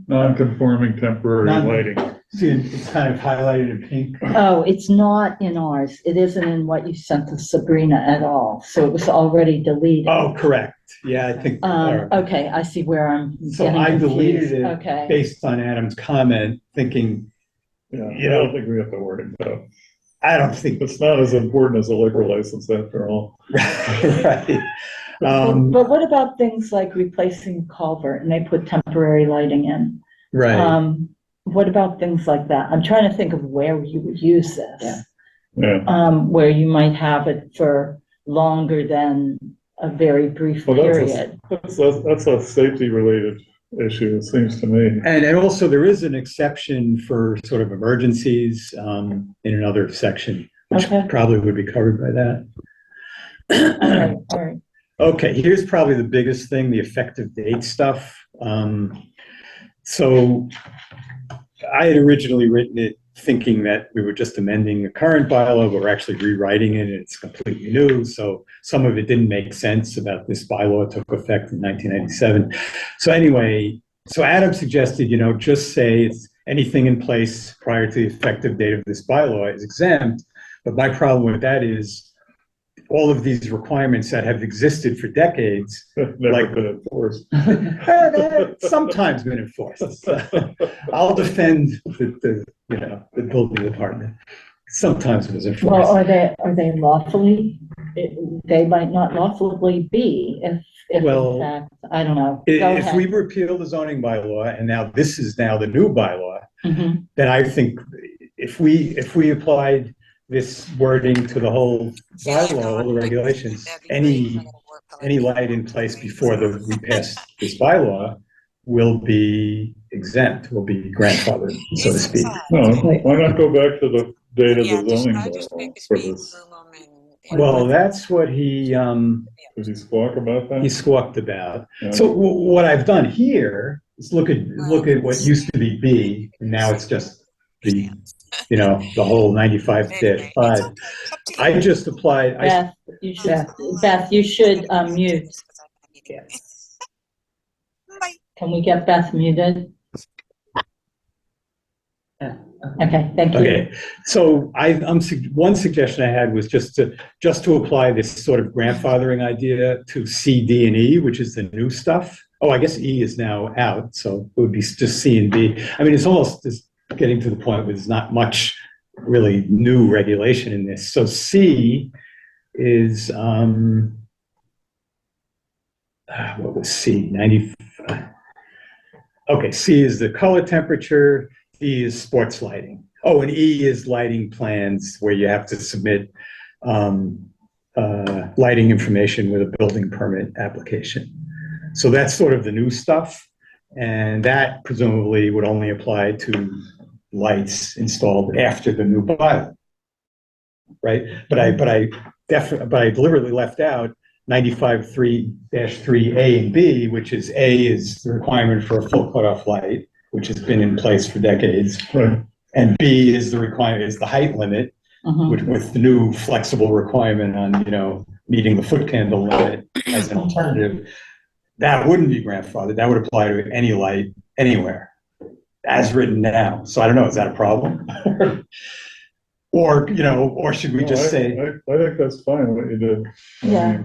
Non-conforming temporary Non- lighting. see, it's kind of highlighted in pink. Oh, it's not in ours. It isn't in what you sent to Sabrina at all. So it was already deleted. Oh, correct. Yeah, I think, Okay, I see where I'm so getting I deleted confused. it Okay. based on Adam's comment, thinking, Yeah, You I know- don't think we have to worry about it. I don't think, It's not as important as a liquor license after all. right. But what about things like replacing culvert and they put temporary lighting in? Right. What about things like that? I'm trying to think of where you would use this. Yeah, Where you might have it for longer than a very brief well, period. that's a safety related issue, it seems to me. And also there is an exception for sort of emergencies, in another section, which Okay. probably would be covered by that. All right. Okay, here's probably the biggest thing, the effective date stuff. So I had originally written it thinking that we were just amending the current bylaw, but we're actually rewriting it, and it's completely new. So some of it didn't make sense about this bylaw took effect in 1997. So anyway, so Adam suggested, just say it's anything in place prior to the effective date of this bylaw is exempt. But my problem with that is all of these requirements that have existed for decades, Never Like- been enforced. have sometimes been enforced. I'll defend the building department. Sometimes it was Well, enforced. are they lawfully? They might not lawfully be if Well, in fact, I don't know. Go If we ahead. repeal the zoning bylaw, and now this is now the new bylaw, Mhm. then I think if we applied this wording to the whole bylaw, all the regulations, any light in place before we pass this bylaw will be exempt, will be grandfathered, so to speak. No, why not go back to the date of Yeah, the just, zoning I just bylaw make a for speed this? room and- Well, that's what he Did he squawk about that? squawked about. Yeah. So what I've done here is look at what used to be B, and now it's just the whole 95-5. I just applied, Beth, you should mute. Bye. Can we get Beth muted? Okay, thank you. okay, so one suggestion I had was just to apply this sort of grandfathering idea to C, D, and E, which is the new stuff. Oh, I guess E is now out, so it would be just C and D. I mean, it's almost just getting to the point where there's not much really new regulation in this. So C is, what was C? 95. Okay, C is the color temperature. D is sports lighting. Oh, and E is lighting plans where you have to submit lighting information with a building permit application. So that's sort of the new stuff. And that presumably would only apply to lights installed after the new bylaw. Right? But I deliberately left out 95-3-3A and B, which is A is the requirement for a full cutoff light, which has been in place for decades. Right. And B is the height limit, Mhm. with the new flexible requirement on, meeting the foot candle limit as an alternative. That wouldn't be grandfathered. That would apply to any light anywhere, as written now. So I don't know, is that a problem? Or should we just say, I think that's fine what you did. Yeah.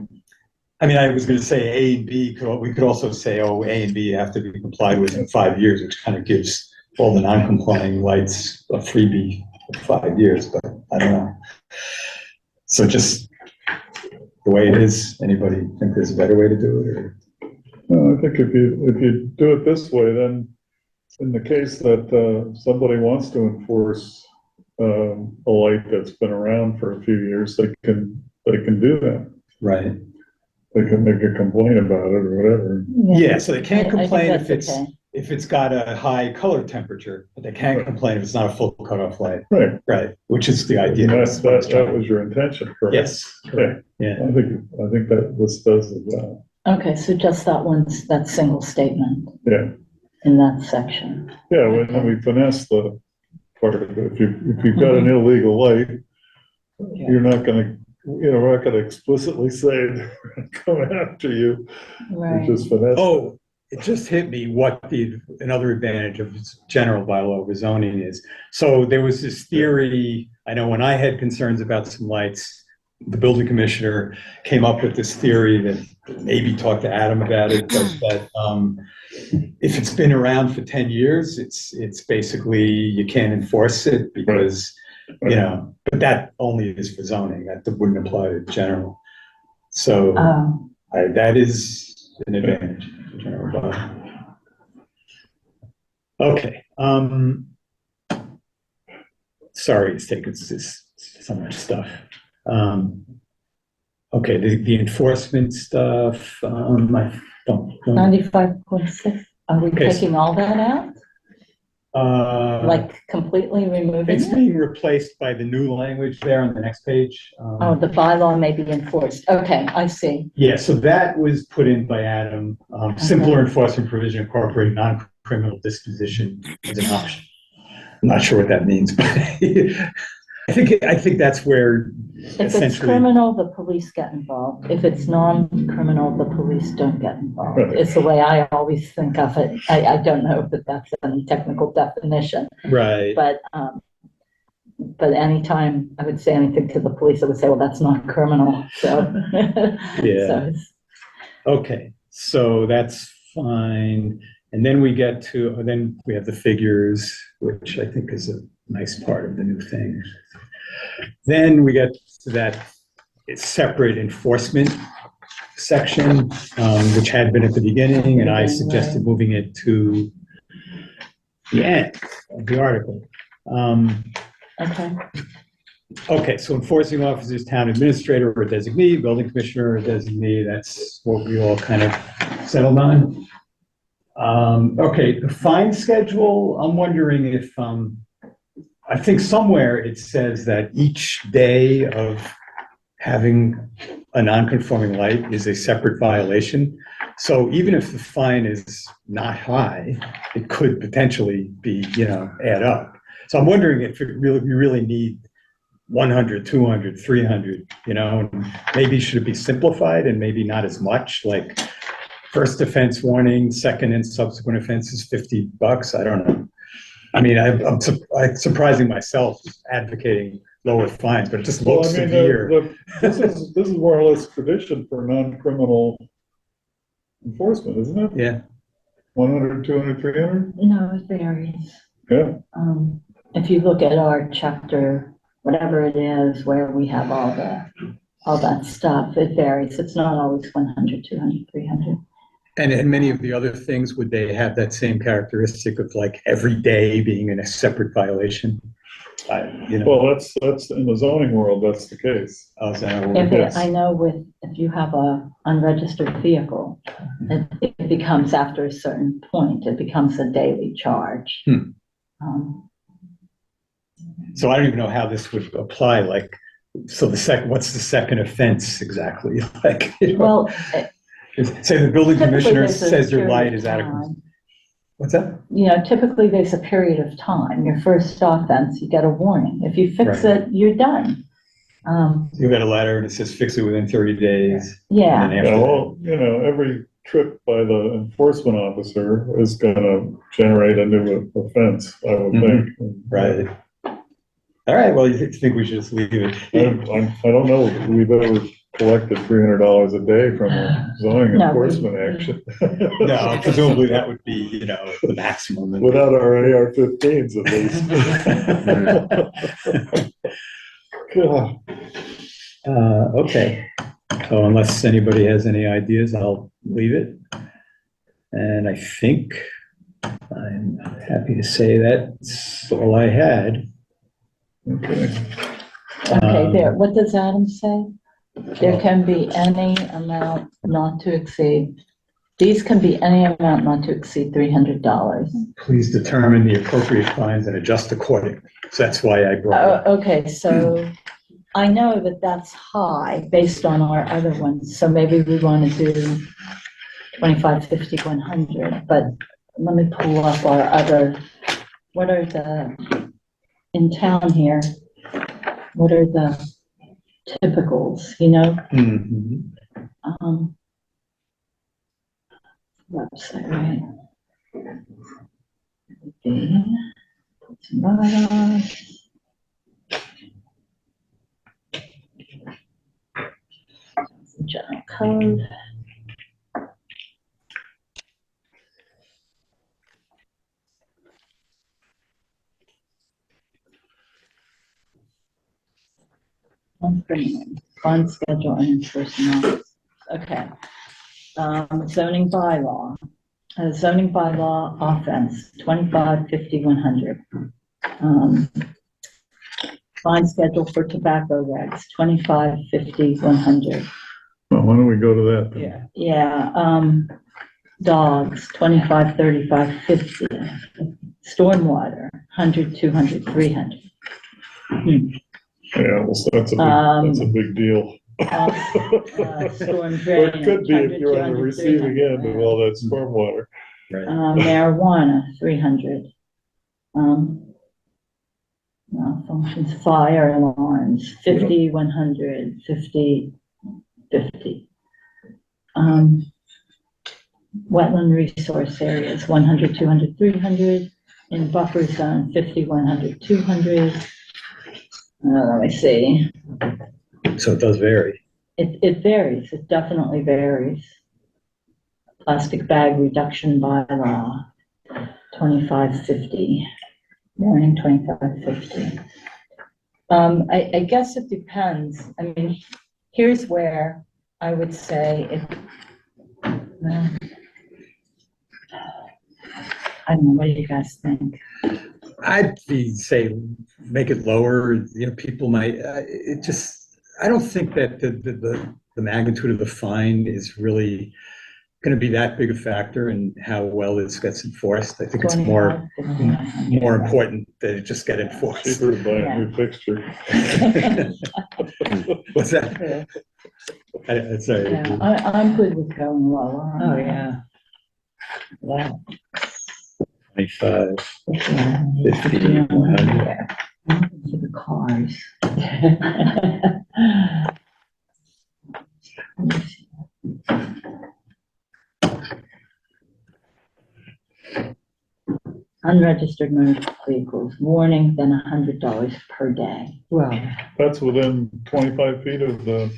I was going to say A and B, we could also say, A and B have to be complied with in 5 years, which kind of gives all the non-complying lights a freebie for 5 years, but I don't know. So just the way it is, anybody think there's a better way to do it? Or? No, I think if you do it this way, then in the case that somebody wants to enforce a light that's been around for a few years, they can do that. Right. They can make a complaint about it or whatever. Yeah, so they can't I think complain that's okay. if it's got a high color temperature, but they can't Right. complain if it's not a full cutoff light. Right. Right, which is the idea. And That that was your intention, correct? Yes, correct. Yeah. I think that this does the job. Okay, so just that single statement Yeah, in that section. yeah, and then we finesse the part of it. If you've got an illegal light, you're not gonna, we're not gonna explicitly say they're gonna come after you. Right. Just finesse. Oh, it just hit me what another advantage of general bylaw rezoning is. So there was this theory, I know when I had concerns about some lights, the building commissioner came up with this theory that maybe talked to Adam about it, but that if it's been around for 10 years, it's basically, you can't enforce it because, but that only is for zoning, that wouldn't apply to general. So that is an advantage for general bylaw. Okay. Sorry, it's taken so much stuff. Okay, the enforcement stuff, I don't. 95.6, are we Okay. taking all that out? Like completely removing It's it? being replaced by the new language there on the next page. Oh, the bylaw may be enforced. Okay, I see. Yeah, so that was put in by Adam, simpler enforcement provision incorporating non-criminal disposition as an option. I'm not sure what that means, but I think that's where If it's essentially. criminal, the police get involved. If it's non-criminal, the police don't get involved. Right. It's the way I always think of it. I don't know if that's any technical definition, Right. but anytime I would say anything to the police, I would say, well, that's not criminal. So, Yeah. So Okay, so that's fine. And then we have the figures, which I think is a nice part of the new thing. Then we get to that separate enforcement section, which had been at the beginning, and I suggested moving it to the end of the article. okay. Okay, so enforcing officers, town administrator or designee, building commissioner or designee, that's what we all kind of settled on. Okay, the fine schedule, I'm wondering if, I think somewhere it says that each day of having a non-conforming light is a separate violation. So even if the fine is not high, it could potentially be, add up. So I'm wondering if we really need 100, 200, 300, and maybe should it be simplified and maybe not as much, like first offense warning, second and subsequent offenses, $50. I don't know. I mean, I'm surprising myself advocating lower fines, but it just looks severe. This is more or less tradition for non-criminal enforcement, isn't it? Yeah. 100, 200, 300? No, it varies. Yeah. If you look at our chapter, whatever it is, where we have all that stuff, it varies. It's not always 100, 200, 300. And many of the other things, would they have that same characteristic of like every day being in a separate violation? Well, that's in the zoning world, that's the case. Yes. I know if you have a unregistered vehicle, it becomes after a certain point, it becomes a daily charge. So I don't even know how this would apply. Like, so what's the second offense exactly? Like, Well, say the building commissioner there's a says your period light of is adequate. time. What's that? Typically there's a period of time. Your first offense, you get a warning. If you fix Right. it, you're done. You got a letter and it says fix it within 30 days. Yeah. And then after Yeah, that, well, every trip by the enforcement officer is gonna generate a new offense, I would think. right. All right, well, you think we should just leave it? I don't know if we've ever collected $300 a day from a zoning No, enforcement action. No, presumably that would be, the maximum. Without our AR-15s at least. God. Okay, so unless anybody has any ideas, I'll leave it. And I think I'm happy to say that's all I had. Okay. Okay, there, what does Adam say? There can be any amount not to exceed, these can be any amount not to exceed $300. Please determine the appropriate fines and adjust accordingly. So that's why I brought it up. Okay, so I know that that's high based on our other ones, so maybe we want to do 25, 50, 100, but let me pull up our other, what are the, in town here, what are the typicals, you know? Mhm. Website, right? Okay. Bylaws. General code. Fund schedule and enforcement. Okay. Zoning bylaw. Zoning bylaw offense, 25, 50, 100. Fine schedule for tobacco regs, 25, 50, 100. Well, why don't we go to that then? Yeah, dogs, 25, 35, 50. Stormwater, 100, 200, 300. Yeah, well, that's a big deal. Storm Or drain. it could be if you're on the 100, receiving 300, end of all that stormwater. Right. Marijuana, 300. Malfunctions, fire alarms, 50, 100, 50, 50. Wetland resource areas, 100, 200, 300. In buffer zone, 50, 100, 200. Let me see. So it does vary. It varies. It definitely varies. Plastic bag reduction bylaw, 2550. Warning 2550. I guess it depends. I mean, here's where I would say if, I don't know, what do you guys think? I'd say make it lower. You know, people might. It just. I don't think that the magnitude of the fine is really going to be that big a factor in how well this gets enforced. I think it's more 25, important that it just get enforced. Cheaper to buy a new fixture. What's that? Sorry. Yeah, I'm good with going lower. Oh, yeah. Wow. 25, 50, 50, 100. For the cars. Unregistered motor vehicles, warning, then $100 per day. Well, That's within 25 feet of the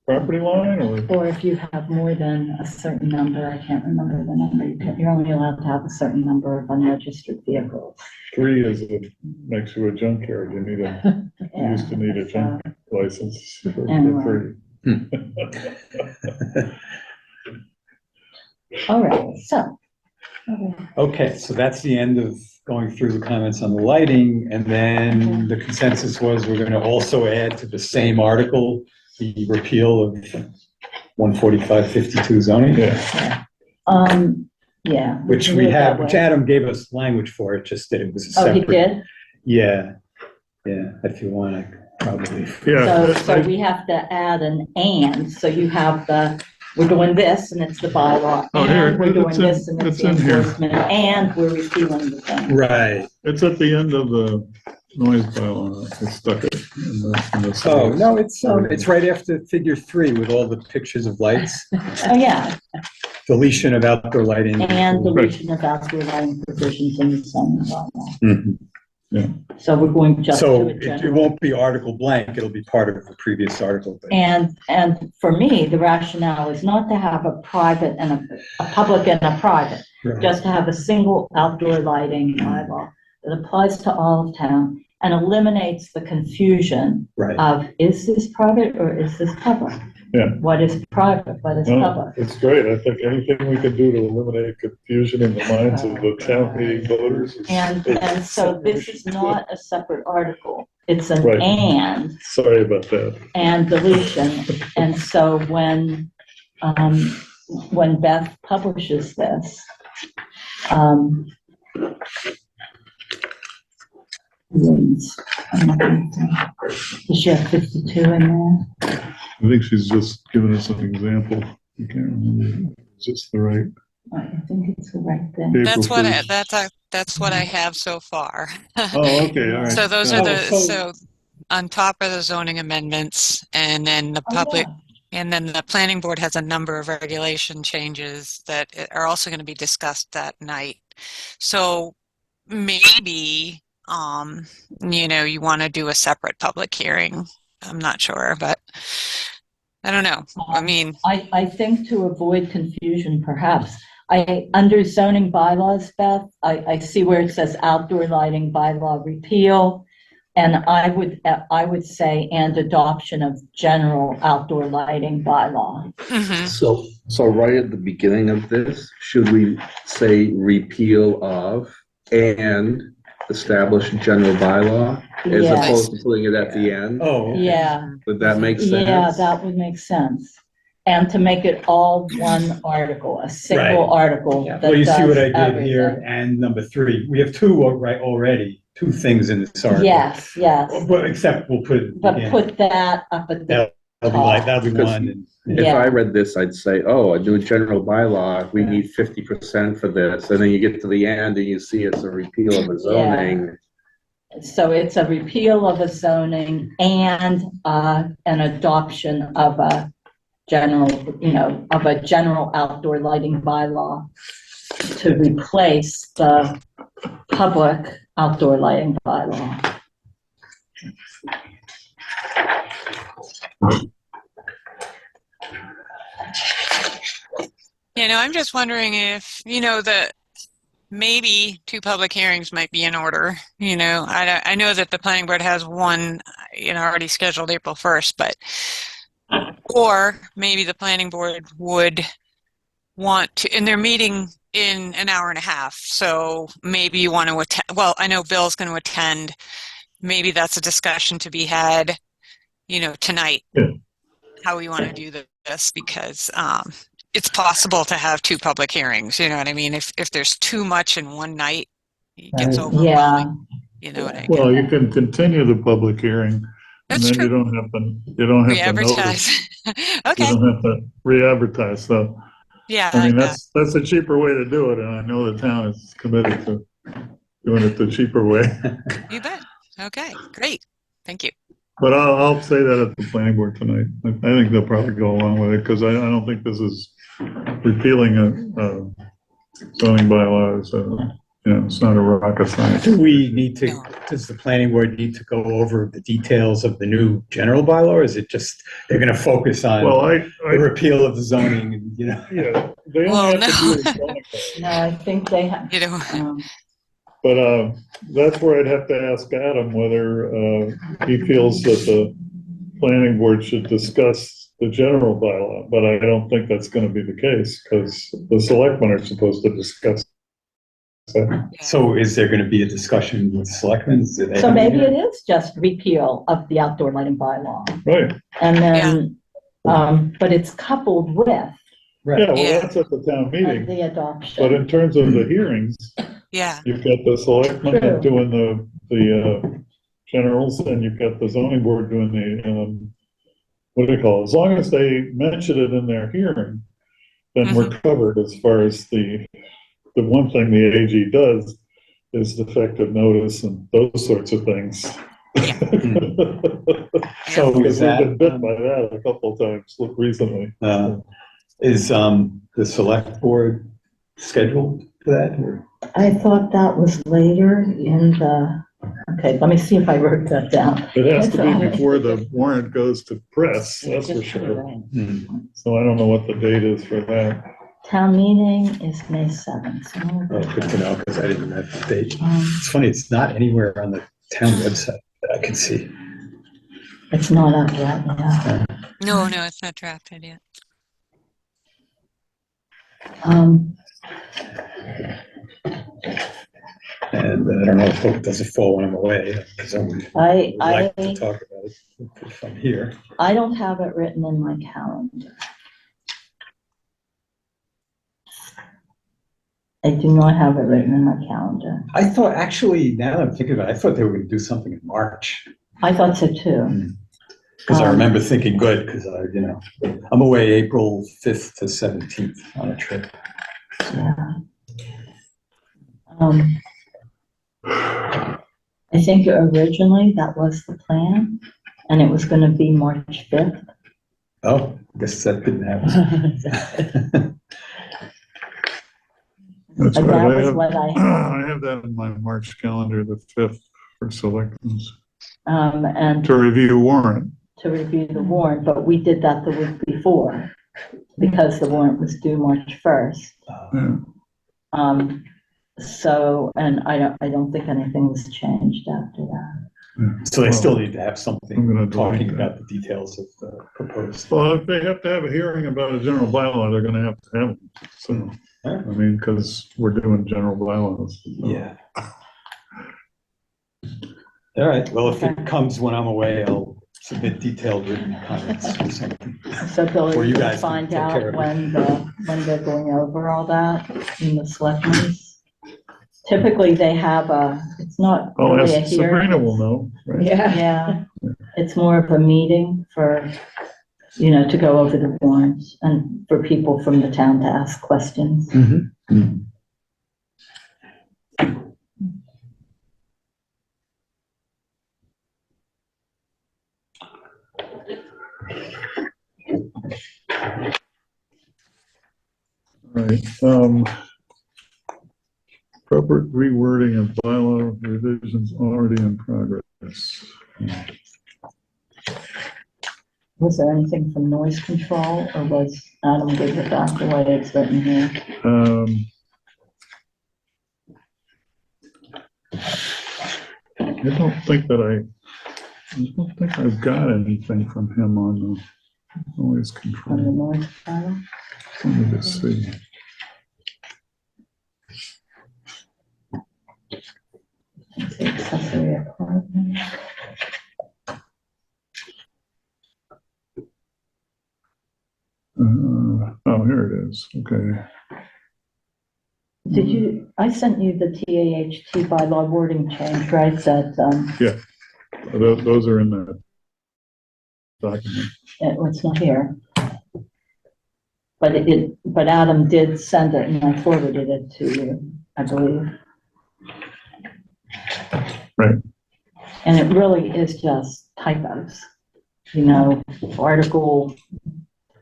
property line, or? Or if you have more than a certain number, I can't remember the number, you're only allowed to have a certain number of unregistered vehicles. 3 makes you a junkyard. You need you used to need a junk license for Anyway. 3. All right, so. Okay, so that's the end of going through the comments on the lighting, and then the consensus was we're going to also add to the same article the repeal of 145-52 zoning. Yeah. Yeah. Which can we do it that have, which way. Adam gave us language for, it just that it was a Oh, separate. he did? Yeah, if you want, I probably. Yeah. So we have to add an and, so you have we're doing this and it's the bylaw, Oh, here, and we're doing it's in- this and it's the it's in here. enforcement, and we're repealing the thing. Right. It's at the end of the noise bylaw. I stuck it in the. Oh, no, it's right after figure 3 with all the pictures of lights, Oh, yeah, deletion of outdoor lighting. and deletion of outdoor lighting provisions in the zoning bylaw. Mhm. So we're going just to So a it general. won't be article blank, it'll be part of the previous article. but- And for me, the rationale is not to have a private and a public and a private, Right. just to have a single outdoor lighting bylaw that applies to all of town and eliminates the confusion Right. of, is this private or is this public? Yeah. What is private, what is No, public? it's great. I think anything we can do to eliminate confusion in the minds of the town meeting voters. And so this is not a separate article. it's an Right. Sorry about that. and deletion. And so when Beth publishes this, does she have 52 in there? I think she's just giving us an example. I can't remember. Is this the right? I think it's the right thing. April That's what 1st. that's what I have so far. Oh, okay, all right. So those are Oh, the, so- so on top of the zoning amendments, and then the public, and then the planning board has a number of regulation changes that are also going to be discussed that night. So maybe, you want to do a separate public hearing. I'm not sure, but I don't know. I mean, I think to avoid confusion, perhaps, under zoning bylaws, Beth, I see where it says outdoor lighting bylaw repeal. And I would say, and adoption of general outdoor lighting bylaw. mhm. So right at the beginning of this, should we say repeal of and establish general bylaw as Yes. opposed to putting it at the end? Oh, okay. Yeah, Would that make sense? yeah, that would make sense. And to make it all one article, a single Right. article Yeah. that Well, you see what does I did here, everything. and number 3, we have 2 already, 2 things in this article. Yes, yes, But except we'll put it but again. put that up at the, That'll be Because one. And, If Yeah. I read this, I'd say, oh, a new general bylaw, we need 50% for this. And then you get to the end and you see it's a repeal of a zoning. so it's a repeal of a zoning and an adoption of a general, of a general outdoor lighting bylaw to replace the public outdoor lighting bylaw. I'm just wondering if, maybe 2 public hearings might be in order. I know that the planning board has one, already scheduled April 1st, but, or maybe the planning board would want to, and they're meeting in an hour and a half. So maybe you want to attend. Well, I know Bill's going to attend. Maybe that's a discussion to be had, tonight, Yeah. how we want to do this, because, it's possible to have 2 public hearings. You know what I mean? If there's too much in one night, it gets Yeah, overwhelming. You know what I mean? Well, you can continue the public hearing and That's then true. you don't have to Re-advertise. notice. You Okay. don't have to re-advertise. So, Yeah, I mean, like that's a cheaper way to do it. And I know the town is committed to doing it the cheaper way. that. You bet. Okay, great. Thank you. But I'll say that at the planning board tonight. I think they'll probably go along with it because I don't think this is repealing a zoning bylaw. So, it's not a rocket science. do we need to, No. does the planning board need to go over the details of the new general bylaw, or is it just, they're gonna focus on Well, the repeal of the zoning and, yeah, they Well, only have to no. do the zoning bylaw. no, I think they have, But that's where I'd have to ask Adam whether he feels that the planning board should discuss the general bylaw, but I don't think that's gonna be the case, because the selectmen are supposed to discuss that. So is there gonna be a discussion with selectmen? Do they so have maybe any- it is just repeal of the outdoor lighting bylaw. Right, And then, but it's coupled with yeah, Right, well, Yeah. that's at the town meeting, the adoption. but in terms of the hearings, Yeah. you've got the selectmen True. doing the generals, and you've got the zoning board doing the, what do they call it? As long as they mention it in their hearing, then we're covered as far as the one thing the AG does is defective notice and those sorts of things. So is Because we've that, been bit by that a couple of times recently. is the select board scheduled for that, or? I thought that was later in the, okay, let me see if I wrote that down. It has to be before the warrant goes to press, that's for sure. So I don't know what the date is for that. Town meeting is May 7th. so Oh, good to know, because I didn't know that date. um, It's funny, it's not anywhere on the town website that I can see. It's not up yet, yeah. No, it's not drafted yet. And I don't know if it doesn't fall when I'm away, because I would like to talk about it if I'm here. I don't have it written in my calendar. I do not have it written in my calendar. I thought, actually, now that I'm thinking about it, I thought they were going to do something in March. I thought so too. Because I remember thinking, good, because I'm away April 5th to 17th on a trip. Yeah. I think originally that was the plan, and it was going to be March 5th. Oh, I guess that didn't happen. That's That right. was what I had. I have that in my March calendar, the 5th for selectments, And to review warrant. to review the warrant, but we did that the week before because the warrant was due March 1st. Yeah. So, and I don't think anything's changed after that. Yeah. So they Well, still need to have I'm something gonna talking delete that. about the details of the proposed. Well, if they have to have a hearing about a general bylaw, they're gonna have to have it. So, I mean, because we're doing general bylaws. So. Yeah. All right, well, if it comes when I'm away, I'll submit detailed written comments or something. So Billy, Or you you guys can can find take care out of it. when they're going over all that in the selectmen's. Typically, they have it's not Oh, really a yes, hearing. Sabrina will know, right? Yeah, it's more of a meeting for, to go over the warrants and for people from the town to ask questions. Right, appropriate rewording of bylaw revisions already in progress. Was there anything from noise control, or was Adam good with that, the way it's written here? I don't think I've got anything from him on the noise On the control. noise file? Let me just see. Accessory apartment. Oh, here it is. Okay. I sent you the TAHT bylaw wording change, right? That, Those are in the document. it's not here. But Adam did send it and I forwarded it to you, I believe. Right. And it really is just typos. Article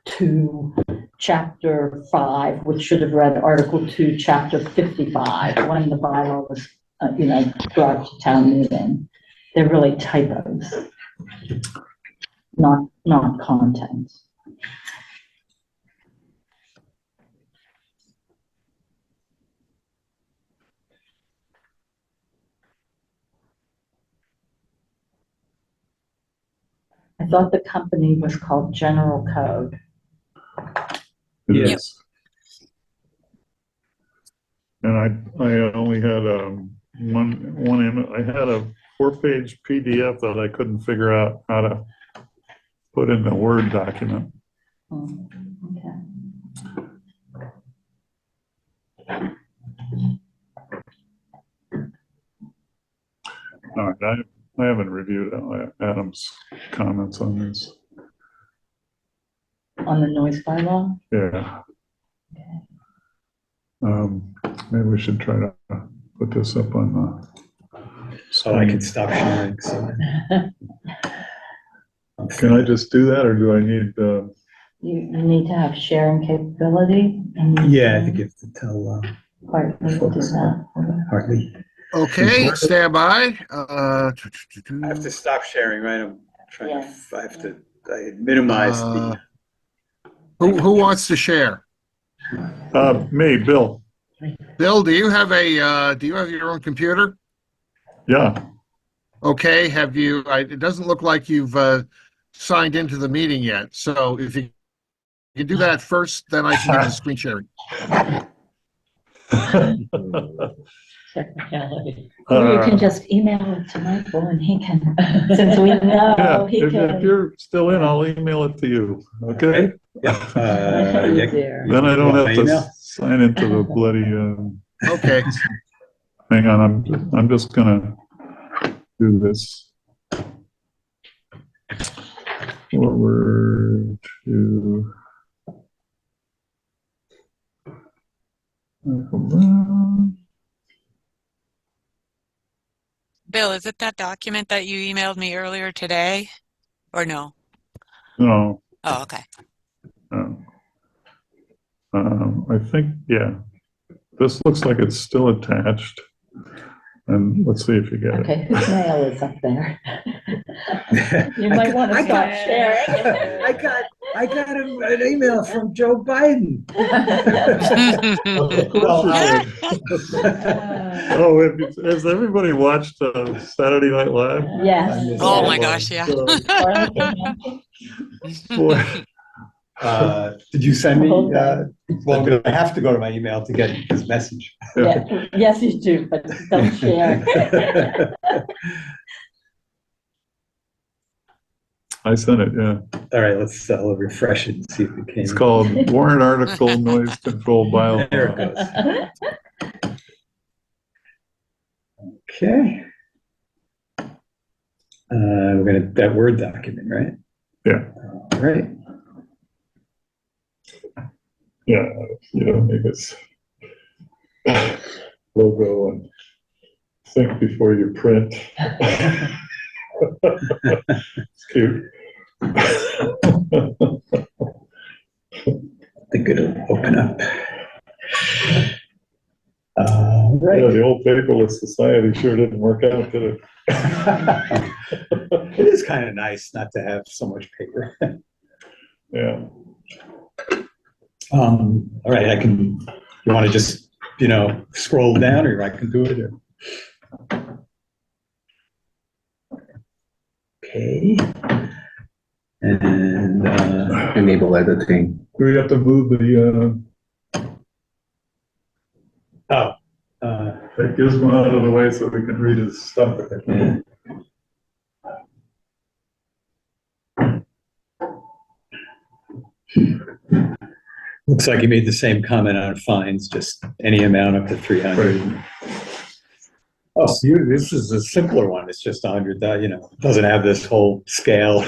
2, Chapter 5, which should have read Article 2, Chapter 55, when the bylaw was, brought to town meeting. They're really typos, not content. I thought the company was called General Code. It Yeah. is. And I only had I had a 4-page PDF that I couldn't figure out how to put in the Word document. Okay. All right, I haven't reviewed Adam's comments on this. On the noise bylaw? Yeah. Maybe we should try to put this up on the So I screen. can stop sharing. So. Can I just do that, or do I need, You need to have sharing capability. Yeah, I think you have to tell Partly will do that. Hartley. Okay, stand by. I have to stop sharing, right? I'm trying to, I have to minimize the. Who wants to share? me, Bill? Bill, do you have your own computer? Yeah. Okay, it doesn't look like you've signed into the meeting yet. So if you can do that first, then I can give you the screen sharing. Technicality. Or you can just email it to Michael and he can, since we Yeah, know he if can. you're still in, I'll email it to you, okay? Yeah. Easier. Then I don't Want have my to email? sign into the bloody, Okay. hang on, I'm just gonna do this. Forward to. Bill, is it that document that you emailed me earlier today? Or no? No, Oh, okay. no. I think, yeah, this looks like it's still attached. And let's see if you get it. Okay, whose mail is up there? You might want to stop sharing. I got an email from Joe Biden. Okay, well, Oh, has everybody watched Saturday Night Live? Yes. Oh yes. my gosh, yeah. Boy, did you send me? Okay. Well, I have to go to my email to get this message. Yeah, yes, you do, but don't share. I sent it, yeah. All right, let's refresh it and see if it came. It's called Warrant Article Noise Control There it Bylaw. goes. Okay. We're gonna that Word document, right? Yeah. All right. Yeah, you know, make this logo and think before you print. It's cute. I think it'll open up. Yeah, Right. the old paperless society sure didn't work out, did it? It is kind of nice not to have so much paper. Yeah. All right, you want to just, scroll down, or I can do it? Okay. And, Enable editing. Do we have to move the, that gizmo out of the way so we can read his stuff? yeah. Looks like you made the same comment on fines, just any amount up to 300. Oh, so this is a simpler one. It's just 100. Doesn't have this whole scale.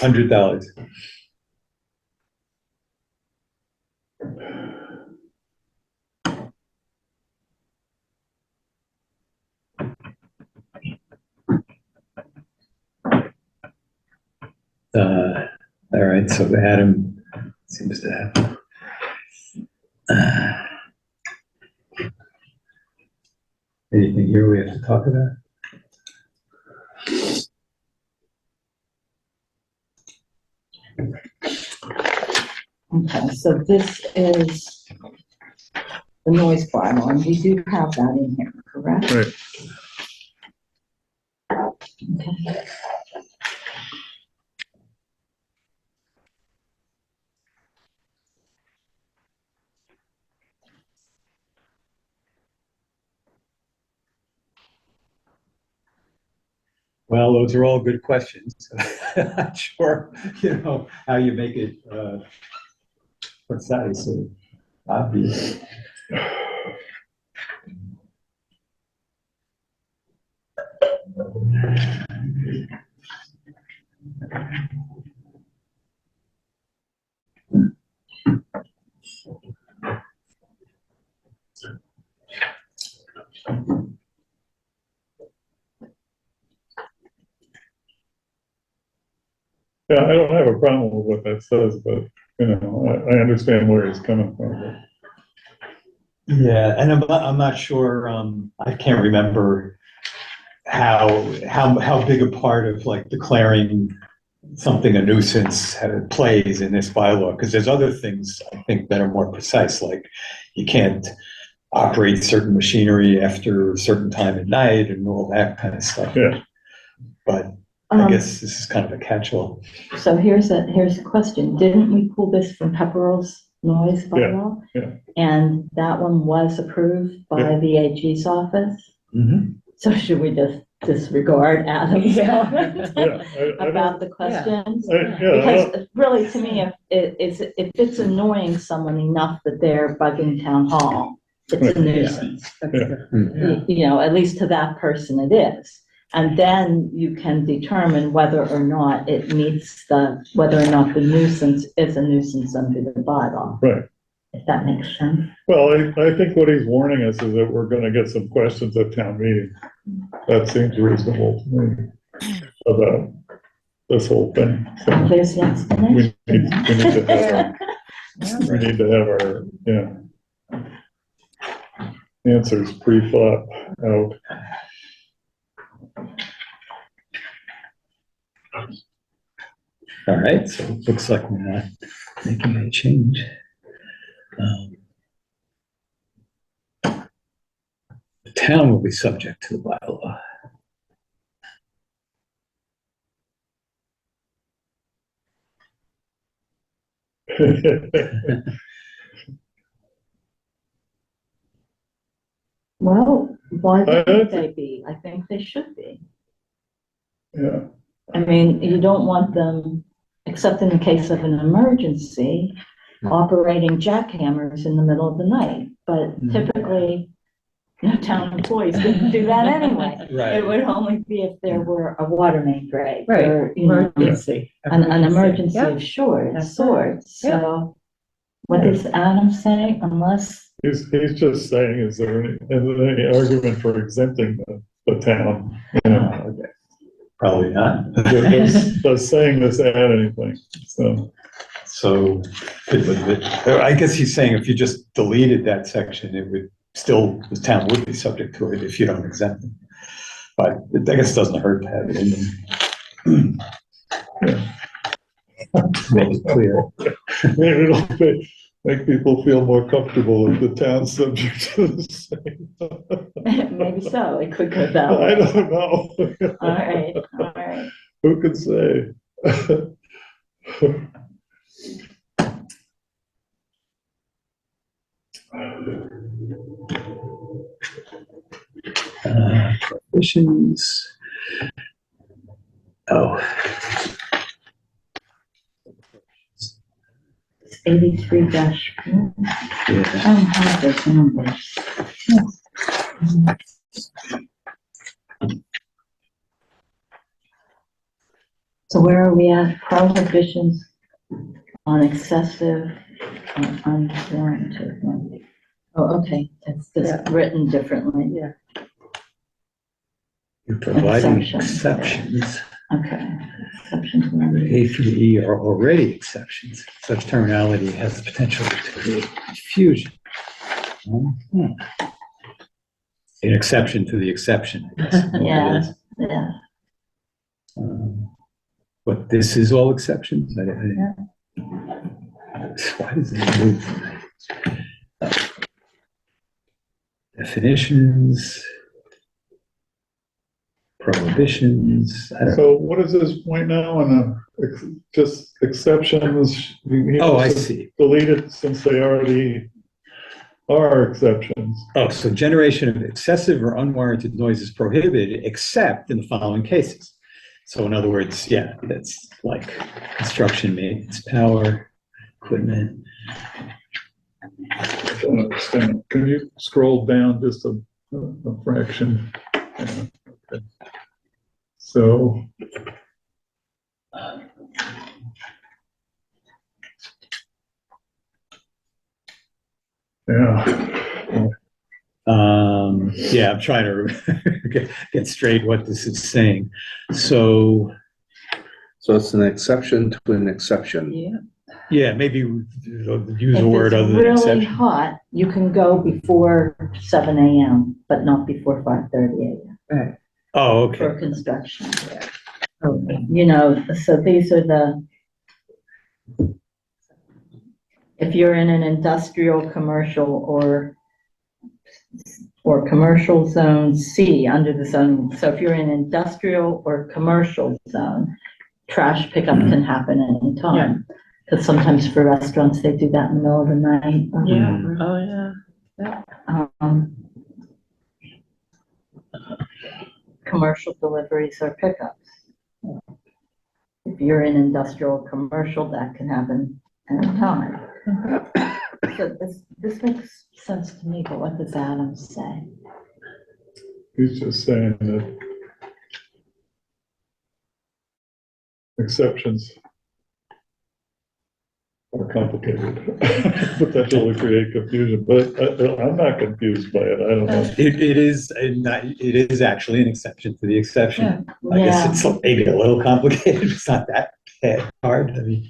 $100. All right, so Adam seems to have. Anything here we have to talk about? Okay, so this is the noise bylaw, and we do have that in here, correct? Right. Okay. Well, those are all good questions. I'm not sure, how you make it, precise or obvious. Yeah, I don't have a problem with what that says, but, I understand where he's coming from. Yeah, and I'm not sure, I can't remember how big a part of like declaring something a nuisance plays in this bylaw, because there's other things I think that are more precise, like you can't operate certain machinery after a certain time at night and all that kind of stuff. Yeah. But I guess this is kind of a catch-all. So here's a question. Didn't we pull this from Pepperell's noise bylaw. yeah. And that one was approved by the AG's office. So should we just disregard Adam's comment Yeah, I about don't, the questions? yeah, Because really, to me, if it's annoying someone enough that they're bugging town hall, it's a nuisance. You know, at least to that person it is. And then you can determine whether or not it meets whether or not the nuisance is a nuisance under the bylaw, right. if that makes sense. Well, I think what he's warning us is that we're gonna get some questions at town meeting. That seems reasonable to me about this whole thing. So There's the explanation. we need to have our, answers pre-thought out. All right, so it looks like we're not making any change. The town will be subject to the bylaw. Well, why I wouldn't they be? I think they should be. Yeah, I mean, you don't want them, except in the case of an emergency, operating jackhammers in the middle of the night. But typically, town employees didn't do that anyway. Right. It would only be if there were a water main break. Right. Or, you know, Emergency. an emergency Yep. of sorts. That's right. So what is Adam saying? Unless, he's just saying, is there any argument for exempting the town? You know, Probably not. does saying this add anything? So, I guess he's saying if you just deleted that section, it would still, the town would be subject to it if you don't exempt them. But I guess it doesn't hurt to have it in there. Make it clear. maybe it'll make people feel more comfortable if the town's subject to the same. maybe so, it could go that I way. don't know. All right. Who can say? Prohibitions. Oh. 83-4. I Yeah. don't have those numbers. So where are we at? Prohibitions on excessive and unwarranted. Oh, okay, it's just written differently. Yeah. You're providing Exceptions. exceptions. Okay. Exceptions. A through E are already exceptions. Such terminology has the potential to create confusion. Mhm. An exception to the exception, I guess. is what it Yeah. is. Yeah. But this is all exceptions? Why does it move? Definitions. Prohibitions. I don't know. So what is this point now on just exceptions? We Oh, I just see. delete it since they already are exceptions. Oh, so generation of excessive or unwarranted noise is prohibited except in the following cases. So in other words, yeah, that's like construction, maintenance, power, equipment. I don't understand. Can you scroll down just a fraction? Yeah, okay. So. Yeah. Yeah, I'm trying to get straight what this is saying. So it's an exception to an exception. Yeah. yeah, maybe use If a word it's other than really exception. hot, you can go before 7 a.m., but not before 5:30 a.m. Right. Oh, for okay. construction. You know, so these are if you're in an industrial, commercial, or commercial zone C under the zone, so if you're in industrial or commercial zone, trash pickup can happen at any time. Because sometimes for restaurants, they do that in the middle of the night. Mm. Oh, yeah. Commercial deliveries or pickups. If you're in industrial commercial, that can happen anytime. So this makes sense to me, but what does Adam say? He's just saying that exceptions are complicated, potentially create confusion, but I'm not confused by it. I don't know. It is actually an exception to the exception. I guess Yeah. it's maybe a little complicated. It's not that hard. I mean,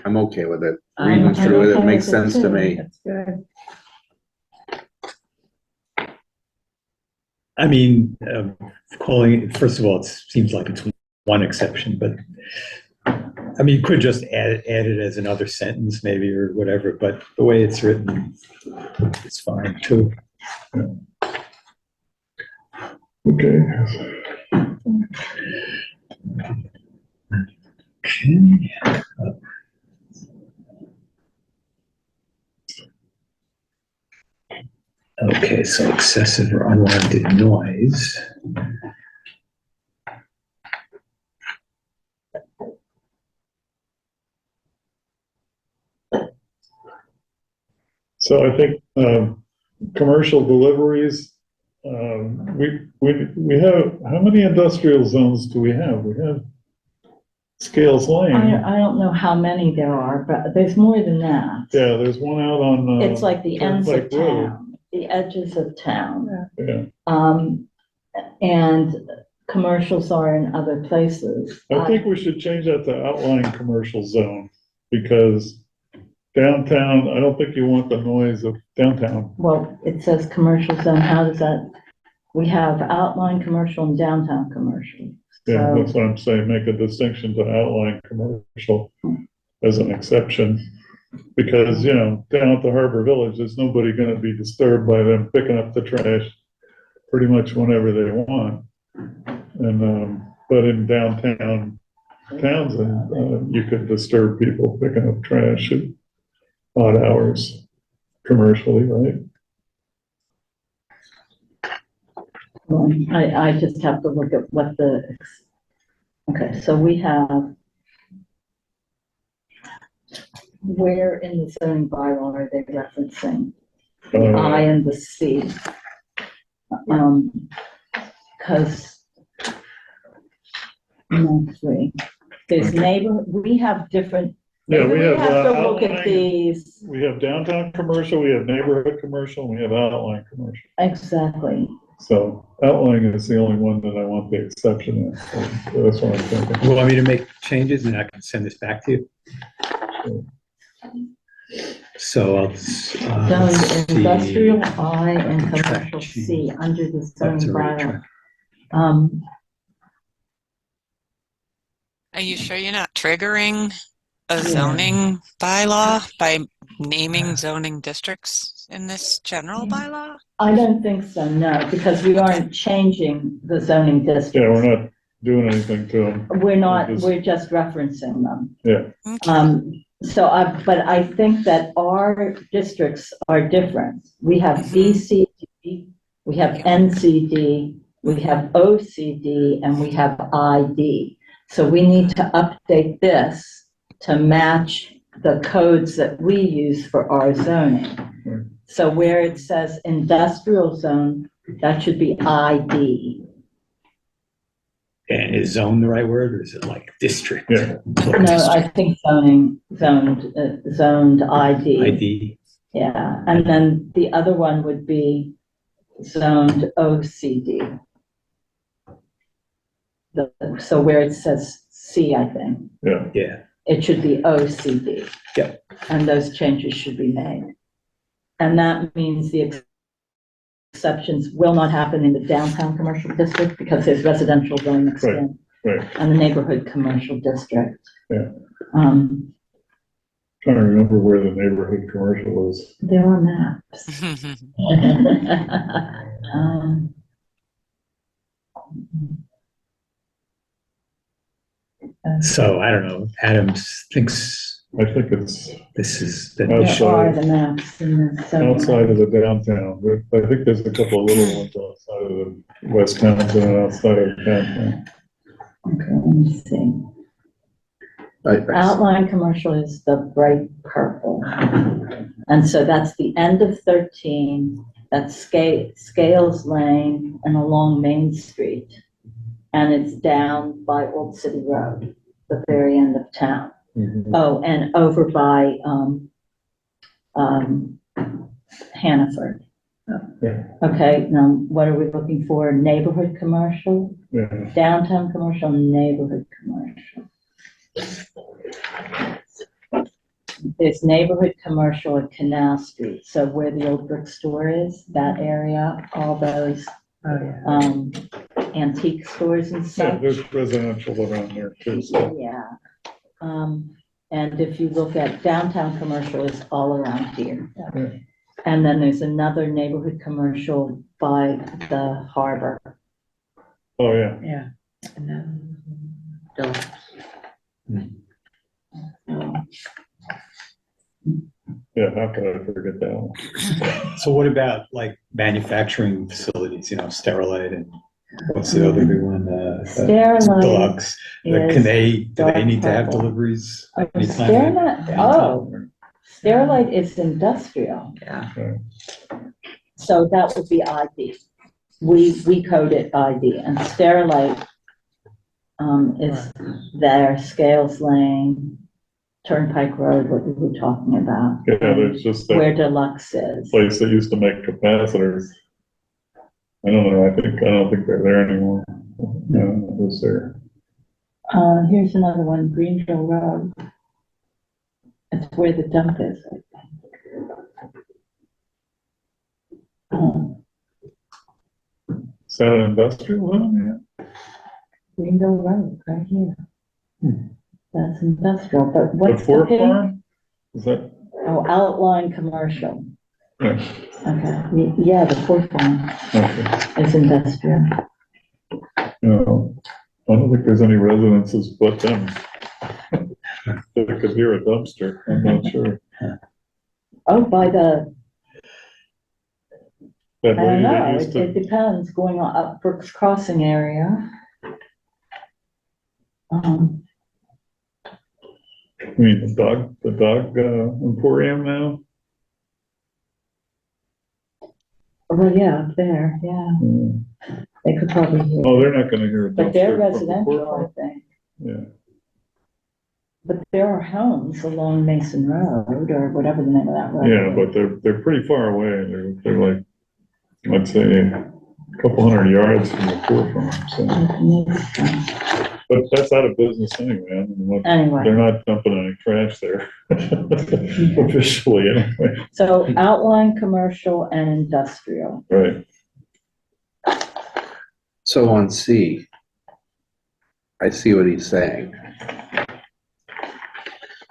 I'm okay with it. I'm Reading through it, okay it makes with it sense to too. me. That's good. I mean, calling it, first of all, it seems like it's one exception, but I mean, you could just add it as another sentence maybe or whatever, but the way it's written, it's fine too. Okay. Okay. Okay, so excessive or unwanted noise. So I think commercial deliveries, we have, how many industrial zones do we have? We have Scales Lane. I don't know how many there are, but there's more than that. Yeah, there's one out on. It's like the ends of Turnpike Road. town, the edges of town. Yeah, And commercials are in other places. I think we should change that to outlying commercial zone, because downtown, I don't think you want the noise of downtown. Well, it says commercial zone, how does that, we have outline commercial and downtown commercial. Yeah, So, that's what I'm saying, make a distinction to outlying commercial as an exception. Because, down at the Harbor Village, there's nobody gonna be disturbed by them picking up the trash pretty much whenever they want. And, but in downtown Townsend, you could disturb people picking up trash at odd hours commercially, right? I just have to look at what okay, so we have, where in the zoning bylaw are they referencing? The I and the C. Because, no, three, there's we have different, Yeah, maybe we have to look at outlying, these, we have downtown commercial, we have neighborhood commercial, and we have outlying commercial. exactly. So outlying is the only one that I want the exception in. So that's what I'm thinking. You want me to make changes and I can send this back to you? So I'll, let's Zoned see. industrial I and commercial Track C under the That's zoning a right bylaw. track. Are you sure you're not triggering a zoning bylaw by naming zoning districts in this general bylaw? I don't think so, no, because we aren't changing the zoning districts. Yeah, we're not doing anything to them. We're not, We're just- we're just referencing them. Yeah, Okay. But I think that our districts are different. We have BCD, we have NCD, we have OCD, and we have ID. So we need to update this to match the codes that we use for our zoning. So where it says industrial zone, that should be ID. And is zone the right word or is it like district? yeah. No, I think zoned ID. ID. Yeah, and then the other one would be zoned OCD. So where it says C, I think, Yeah. it should be OCD. Yep. And those changes should be made. And that means the exceptions will not happen in the downtown commercial district because there's residential zone mixed in. Right. And the neighborhood commercial district. Yeah. Trying to remember where the neighborhood commercial is. There are maps. So I don't know, Adam thinks I think it's This is the. There are outside, the maps in the zoning. outside of the downtown. I think there's a couple of little ones outside of the West Townsend and outside of downtown. Okay, let me see. Outline commercial is the bright purple. And so that's the end of 13, that's Scales Lane and along Main Street. And it's down by Old City Road, the very end of town. Oh, and over by Hannaford. Yeah. Okay, now what are we looking for? Neighborhood commercial, Yeah. downtown commercial, neighborhood commercial. There's neighborhood commercial at Canal Street, so where the old brick store is, that area, all those antique stores and Yeah, such. there's residential around there too, so. Yeah. And if you look at downtown commercial, it's all around here. Yeah. And then there's another neighborhood commercial by the harbor. Oh, yeah. Yeah. And then Phillips. Yeah, how could I forget that one? So what about like manufacturing facilities, Sterilite and what's the other big one? Sterilite Deluxe. is Do they dark need to have purple. deliveries? Oh, anytime? Sterilite is industrial, Yeah. so that would be ID. We code it ID, and Sterilite is there, Scales Lane, Turnpike Road, what we were talking about. Yeah, there's just Where that Deluxe is. place that used to make capacitors. I don't know, I don't think they're there anymore. No, it was there. Here's another one, Greenville Road. It's where the dump is, I think. Is that an industrial zone? Greenville Road, right here. That's industrial, but Yeah. The what's the Ford pink? Farm? Is that, Oh, outline commercial. yeah, Okay, yeah, the fourth one okay. is industrial. No, I don't think there's any residences but them. They could hear a dumpster, I'm not sure. Oh, by the, That I don't lady that know, used it to, depends, going on up Brooks Crossing area. I mean, the dog emporium now? Oh, yeah, up there, yeah, Mm. they could probably hear, Oh, they're not gonna hear a dumpster. but they're from the residential, I Ford Farm? think. Yeah, But there are homes along Mason Road, or whatever the name of that road. yeah, is. but they're pretty far away, they're like, I'd say, a couple hundred yards from the Ford Farm, so. But that's out of business anyway, I mean, look, Anyway, they're not dumping any trash there. Officially, anyway, so outline commercial and industrial. right, So on C, I see what he's saying.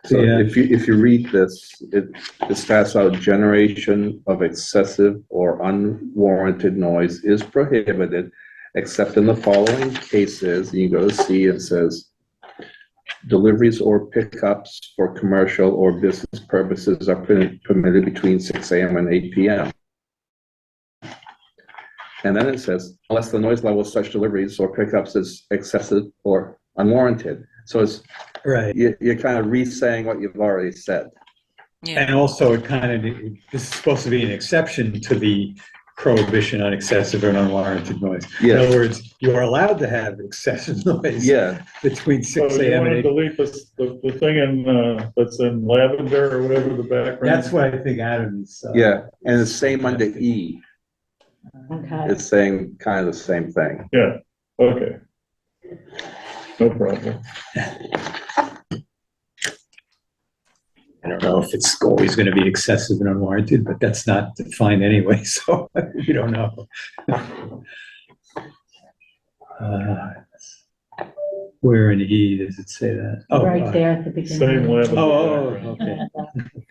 So Yeah. if you read this, it starts out, generation of excessive or unwarranted noise is prohibited except in the following cases. You go to C, it says deliveries or pickups for commercial or business purposes are permitted between 6 a.m. and 8 p.m. And then it says, unless the noise level of such deliveries or pickups is excessive or unwarranted. So it's, Right. you're kind of re-saying what you've already said. Yeah. And also this is supposed to be an exception to the prohibition on excessive and unwarranted noise. In Yeah. other words, you are allowed to have excessive noise Yeah, between so 6 you a.m. wanna and 8. delete this, the thing in, that's in lavender or whatever the background? That's what I think Adam's. yeah, and the same under E, Okay. it's saying kind of the same thing. Yeah, okay. No problem. I don't know if it's always going to be excessive and unwarranted, but that's not defined anyway, so we don't know. Where in E does it say that? Oh, Right there at the beginning. Same lavender. Oh, background.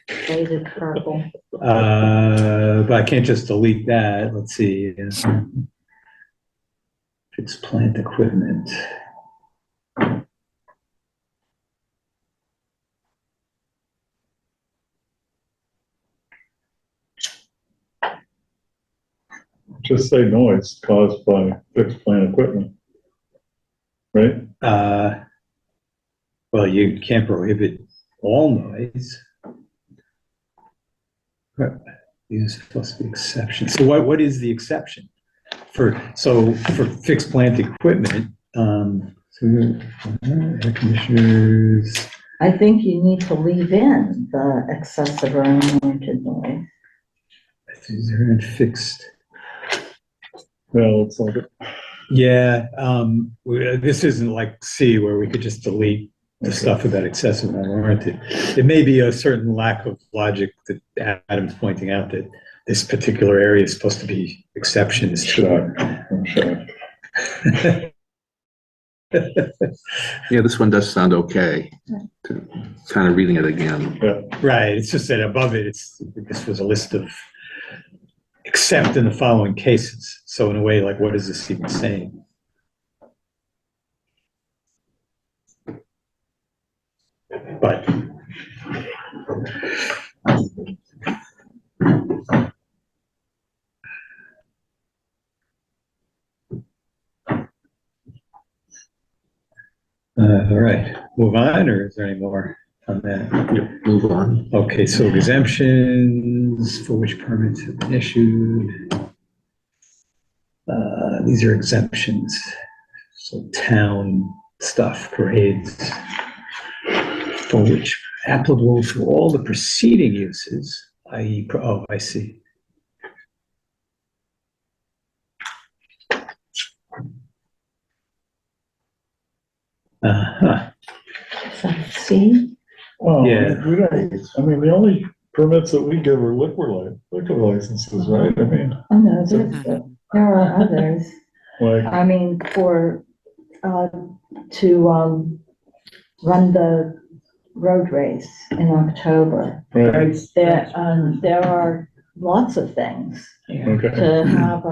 okay. Shaded purple. But I can't just delete that. Let's see. It's plant equipment. Just say noise caused by fixed plant equipment. Right? Well, you can't prohibit all noise. These are supposed to be exceptions. So what is the exception? For fixed plant equipment, air conditioners. I think you need to leave in the excessive or unwarranted noise. These are fixed. Well, it's like, Yeah, this isn't like C where we could just delete the stuff about excessive and unwarranted. It may be a certain lack of logic that Adam's pointing out that this particular area is supposed to be exceptions. I'm shocked. Yeah, this one does sound okay. Kind of reading it again. Right, it's just that above it, this was a list of except in the following cases. So in a way, like, what is this even saying? But all right, move on, or is there any more on that? Move on. Okay, so exemptions for which permits have been issued. These are exemptions. So town stuff, parades, for which applicable to all the preceding uses, i.e., oh, I see. Uh-huh. See? Oh, Yeah. we don't, I mean, the only permits that we give are liquor licenses, right? I mean, Oh, no, there are others. like, I mean, to run the road race in October. right, There are lots of things okay, to have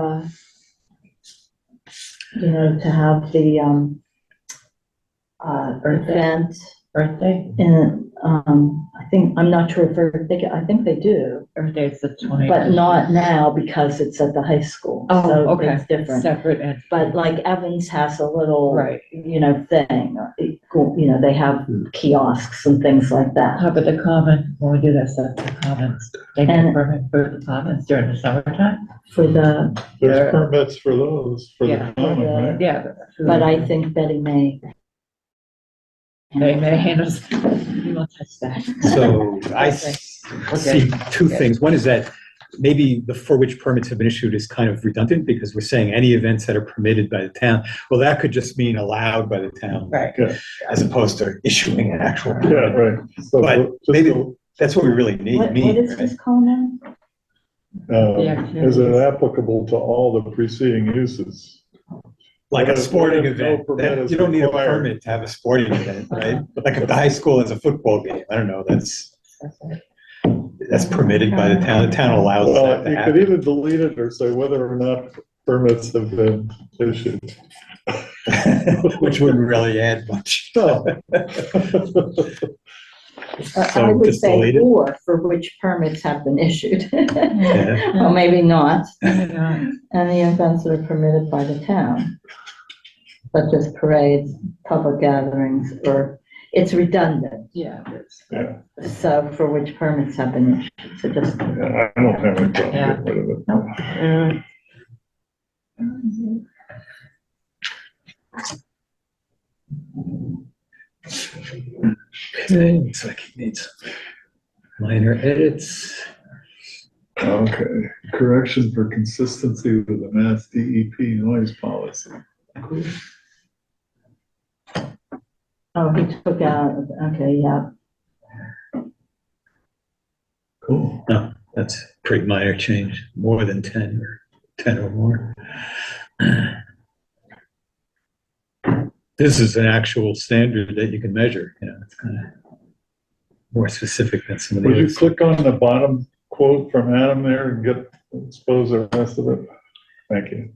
to have the event Birthday? in, I'm not sure if I think they do, Birthday's the 20th. but not now because it's at the high school. Oh, So okay. it's different. Separate and. But like Evans has a little, Right. thing, they have kiosks and things like that. How about the common, when we do that stuff, the commons, they get a permit for the commons during the summertime? For the, there's permits for those, for the Yeah. common, right? Yeah. but I think Betty May. They may handle, you won't touch that. So I see two things. One is that maybe the for which permits have been issued is kind of redundant because we're saying any events that are permitted by the town. Well, that could just mean allowed by the town. Right. As opposed to issuing an actual Yeah, permit. right. So But just maybe go, that's what we really need. What is this called now? is it applicable to all the preceding uses? Like a sporting No event. permit is You don't need a required. permit to have a sporting event, right? But like if the high school has a football game, I don't know, that's permitted by the town. The town allows that Well, to you could happen. either delete it or say whether or not permits have been issued. Which wouldn't really add much. So I would just say delete it? or for which permits have been issued. Yeah. Well, maybe not. Yeah. Any events that are permitted by the town, such as parades, public gatherings, or it's redundant. Yeah. Yeah, So for which permits have been issued, so just. yeah, I don't have any problem Yeah. getting rid of it. Nope. Okay, looks like he needs minor edits. Okay, correction for consistency with the Mass DEP noise policy. Oh, he took out, okay, yeah. Cool. No, that's a pretty minor change, more than 10 or more. This is an actual standard that you can measure, it's kind of more specific than some of the Would you others. click on the bottom quote from Adam there and expose the rest of it? Thank you.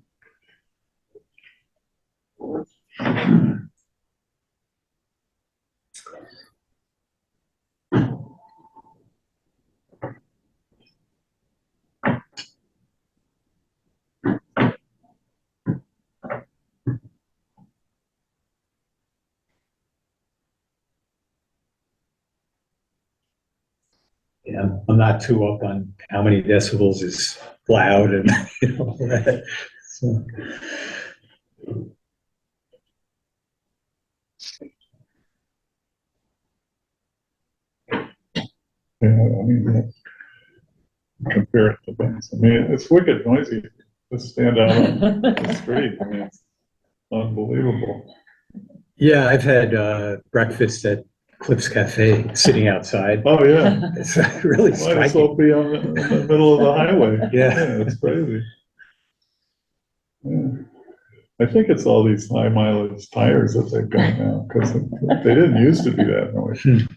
Yeah, I'm not too up on how many decibels is loud and, you know, right. So, Yeah, I mean, compare it to things. I mean, it's wicked noisy to stand out on the street. I mean, it's unbelievable. yeah, I've had breakfast at Clips Cafe sitting outside. Oh, yeah. It's really Might as well striking. be on in the middle of the highway. Yeah. It's crazy. Yeah. I think it's all these high mileage tires that they've got now, because they didn't used to be that noisy.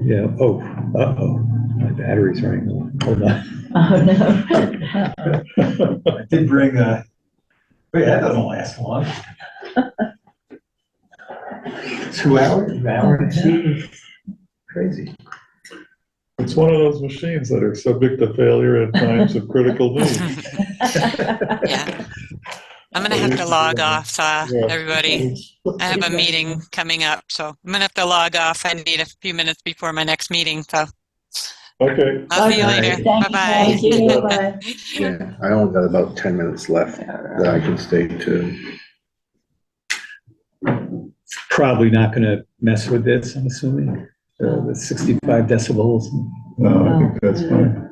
Yeah. Oh, uh-oh. My battery's running low. Hold on. Oh, no. I did bring wait, that doesn't last long. 2 hours? An hour and a half? Crazy. It's one of those machines that are subject to failure at times of critical need. Yeah. I'm gonna have to log off, everybody. I have a meeting coming up, so I'm gonna have to log off. I need a few minutes before my next meeting, so Okay, I'll see you Okay. later. Thank you, Bye-bye. Thank you. Bye-bye. Yeah, I only got about 10 minutes left that I can stay to. Probably not gonna mess with this, I'm assuming. The 65 decibels. no, I think that's fine.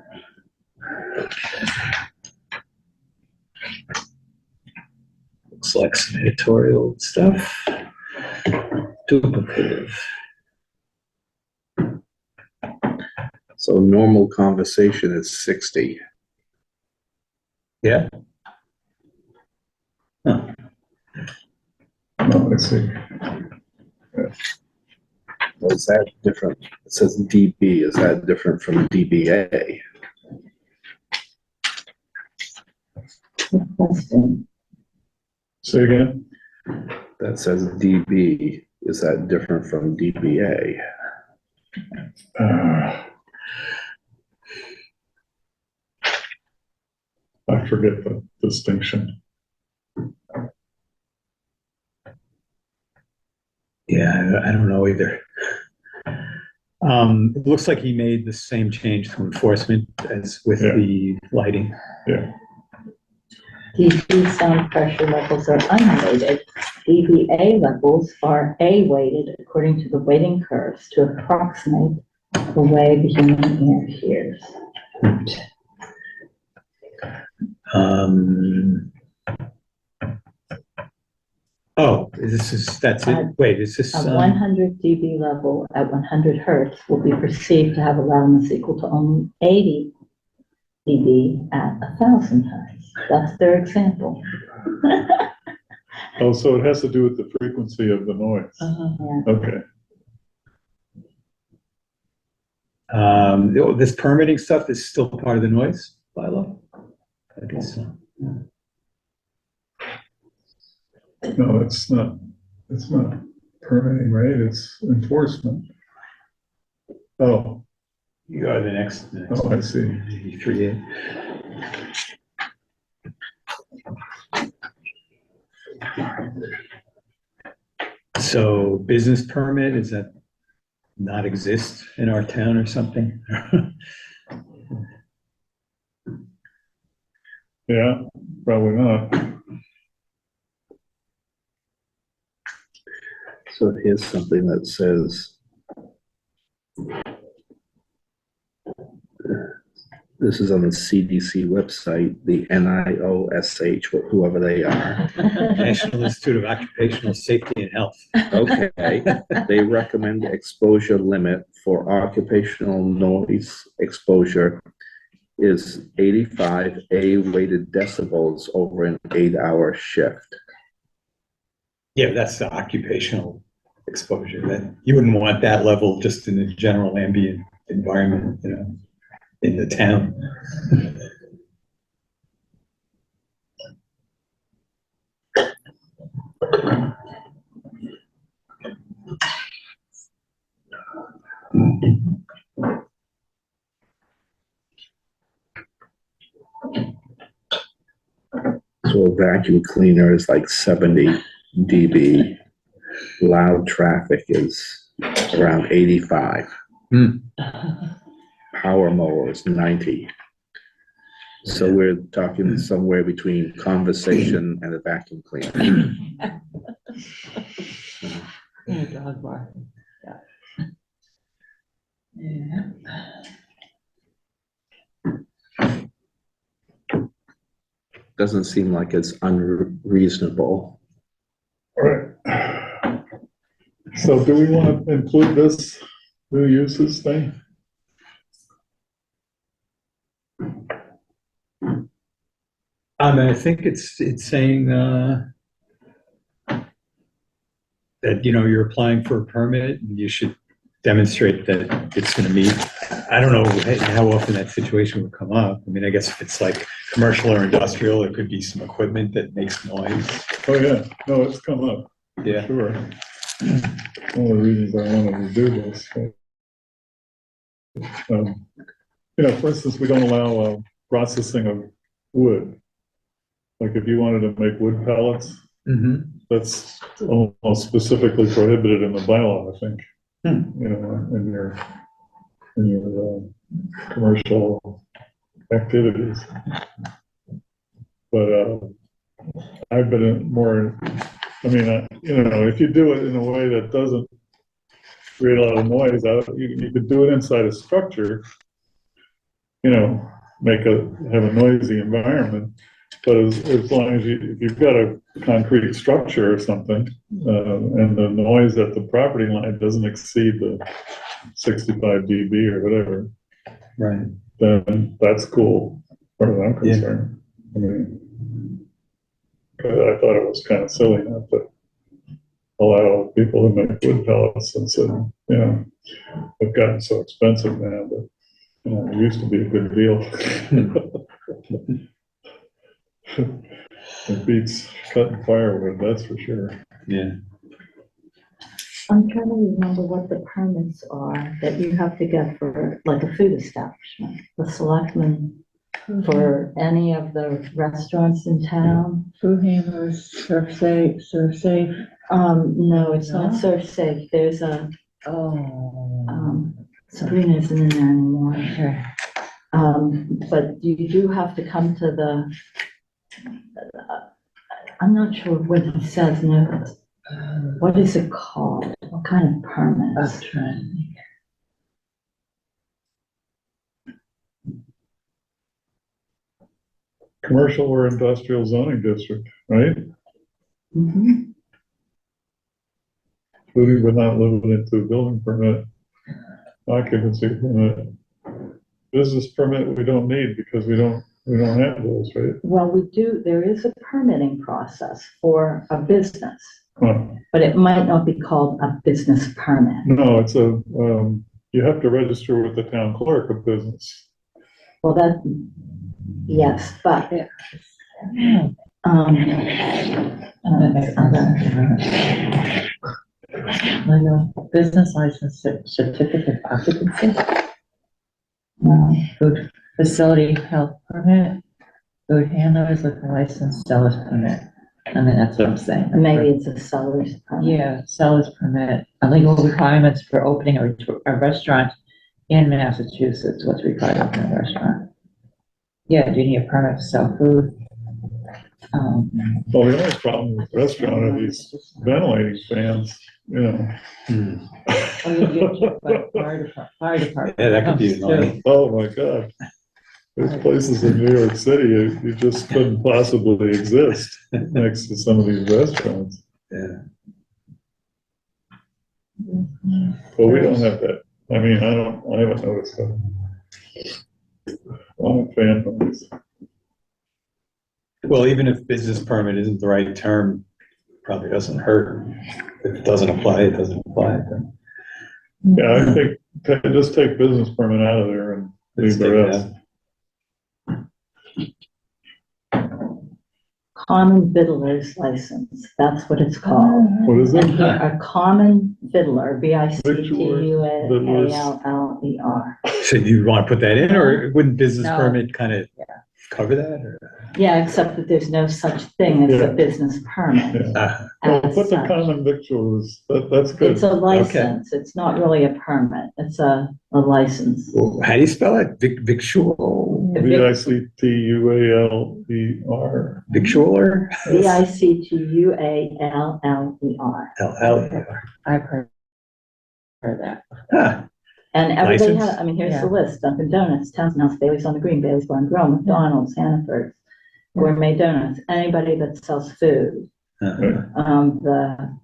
Looks like some editorial stuff. Duplicative. So normal conversation is 60. Yeah. Huh. No, let's see. Is that different? It says DB. Is that different from DBA? Say again? That says DB. Is that different from DBA? I forget the distinction. Yeah, I don't know either. It looks like he made the same change to enforcement as with Yeah. the lighting. Yeah, DB sound pressure levels are unweighted. DBA levels are A-weighted according to the weighting curves to approximate the way the human ear hears. Oh, that's it. Wait, is this, A 100 dB level at 100 hertz will be perceived to have a loudness equal to only 80 dB at 1,000 hertz. That's their example. oh, so it has to do with the frequency of the noise. Yeah. Okay, this permitting stuff is still part of the noise bylaw? I guess so. no, it's not permitting, right? It's enforcement. Oh, You go to the next oh, I see. 3A. So business permit, is that not exist in our town or something? Yeah, probably not. So here's something that says, this is on the CDC website, the NIOSH, whoever they are. National Institute of Occupational Safety and Health. Okay, they recommend exposure limit for occupational noise exposure is 85 A-weighted decibels over an 8-hour shift. Yeah, that's the occupational exposure. That you wouldn't want that level just in the general ambient environment, you know, in the town. So a vacuum cleaner is like 70 dB. loud traffic is around 85. Power mower is 90. So we're talking somewhere between conversation and a vacuum cleaner. Yeah, dog barking. Yeah. Doesn't seem like it's unreasonable. All right. So do we want to include this new uses thing? I think it's saying, that, you're applying for a permit and you should demonstrate that it's gonna meet. I don't know how often that situation would come up. I mean, I guess if it's like commercial or industrial, there could be some equipment that makes noise. Oh, yeah, no, it's come up, Yeah. sure. One of the reasons I wanted to do this. For instance, we don't allow processing of wood. Like if you wanted to make wood pellets, that's almost specifically prohibited in the bylaw, I think. In your commercial activities. But I've been more, if you do it in a way that doesn't create a lot of noise, you could do it inside a structure, have a noisy environment. But as long as if you've got a concrete structure or something, and the noise at the property line doesn't exceed the 65 dB or whatever, Right. then that's cool, as far as I'm concerned. I mean, I thought it was kind of silly not to allow people to make wood pellets, and so, they've gotten so expensive now, but, it used to be a good deal. It beats cutting firewood, that's for sure. Yeah. I'm trying to remember what the permits are that you have to get for, like, a food establishment. The selectmen for any of the restaurants in town. Food handlers, serve safe. No, it's not No? Surf Safe. There's a, Oh. Sabrina isn't in there anymore. Okay. But you do have to come to the, I'm not sure what it says now. What is it called? What kind of permits? I'm trying to think. Commercial or industrial zoning district, right? Mhm. Including but not limited to building permit, occupancy permit. Business permit we don't need because we don't have those, right? Well, we do, there is a permitting process for a business, Huh. but it might not be called a business permit. No, it's you have to register with the town clerk of business. Well, that, yes, but, I know, business license certificate of occupancy, food facility health permit, food handlers liquor license, seller's permit. I mean, that's what I'm saying. maybe it's a seller's permit. Yeah, seller's permit, legal requirements for opening a restaurant in Massachusetts, what's required of a restaurant. Yeah, do you need a permit to sell food? Well, the only problem with restaurant are these ventilating fans, Oh, you get fire department. Yeah, that could be comes too. annoying. Oh, my God. There's places in New York City you just couldn't possibly exist next to some of these restaurants. Yeah. But we don't have that. I mean, I haven't noticed that. I'm a fan of this. Well, even if business permit isn't the right term, probably doesn't hurt. If it doesn't apply, it doesn't apply. Then Yeah, I think just take business permit out of there and leave the rest. Common fiddler's license, that's what it's called. What is And it? here, a common fiddler, BICTULLER. So you want to put that in, or wouldn't business No. permit kind of cover that? Or? Yeah, except that there's no such thing as Yeah. a business permit Yeah. Uh, as Put the such. common victuals, that's good. It's a license. It's not really a permit. It's a license. well, how do you spell it? Victual? Victualler. Victualler? Victualler. L-L-E-R. I've heard that. Huh. And everybody License? has, I mean, here's Yeah. the list: Dunkin' Donuts, Townsend House, Bailey's on the Green, Bailey's Bar and Grill, McDonald's, Hannaford, Gourmet Donuts, anybody that sells food. Uh-huh. The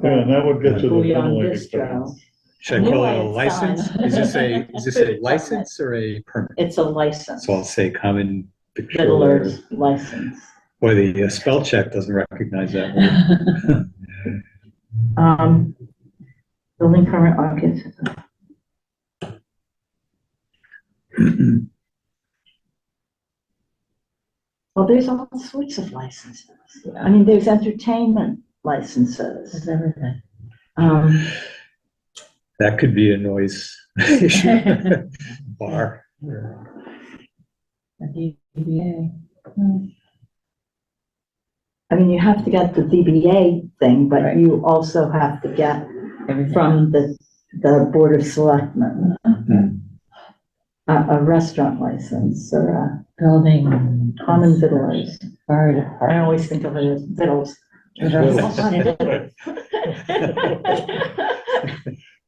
Yeah, and that would get you the Bouillon middling Bistro. expense. Should I call it a New license? sign. Is this a Food license or a permit? It's a license. So I'll say common victualler. Fiddler's license. Boy, the spell check doesn't recognize that word. Building permit occupancy. Well, there's all sorts of licenses. I mean, there's entertainment licenses. It's everything. That could be a noise issue. Bar. A DBA. I mean, you have to get the DBA thing, but Right. you also have to get Everything. from the Board of Selectmen, Hmm. a restaurant license or a Building. common victuals. Fire I department. always think of it as vittles.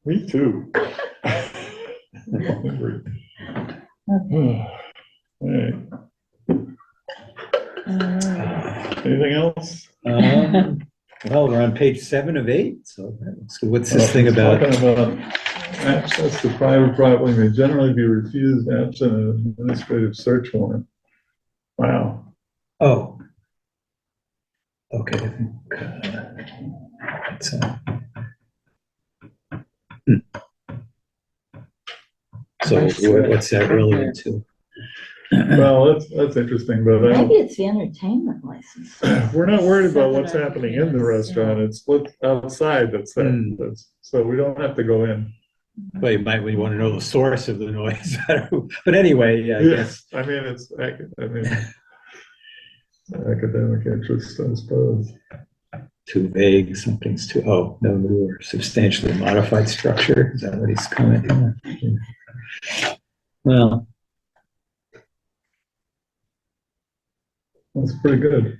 Me too. Alright, anything else? Well, we're on page 7 of 8. So what's this thing about? Talking about access to private property may generally be refused absent an administrative search warrant. Wow. Oh. Okay. So, what's that relevant to? Well, that's interesting, but I Maybe don't, it's the entertainment license. we're not worried about what's happening in the restaurant. It's what's outside that's Hmm. so we don't have to go in. Well, you might want to know the source of the noise. But anyway, I guess. I mean, it's academic interest, I suppose. Too vague, something's too, no new or substantially modified structure. Is that what he's commenting on? Well, That's pretty good.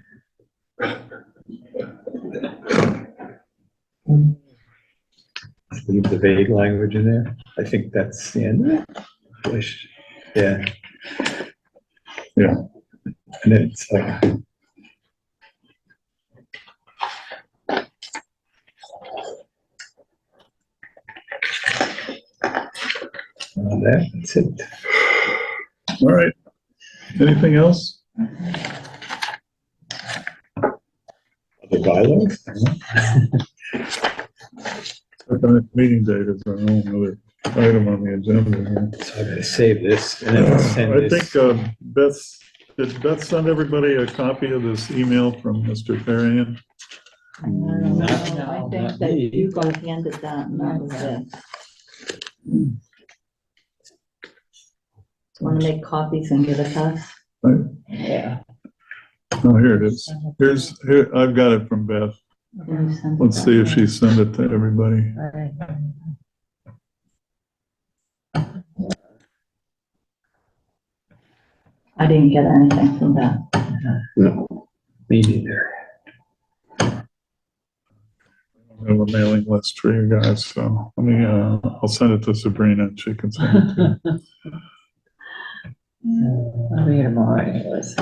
leave the vague language in there. I think that's the end of it. Yeah. Yeah. And then it's that's it. All right. Anything else? The bylaws? The meeting date is our own other item on the agenda here. So I gotta save this and then I'll send I this. think did Beth send everybody a copy of this email from Mr. Farian? I don't know. Not- I not think that me. you got handed that and that was it. Want to make copies and give it to us? Yeah. Oh, here it is. Here, I've got it from Beth. Can you send it Let's see if back? she sent it to everybody. Right. I didn't get anything from that. No, me neither. I have a mailing list for you guys, so let me, I'll send it to Sabrina and she can send it to you. I'll read them all anyways.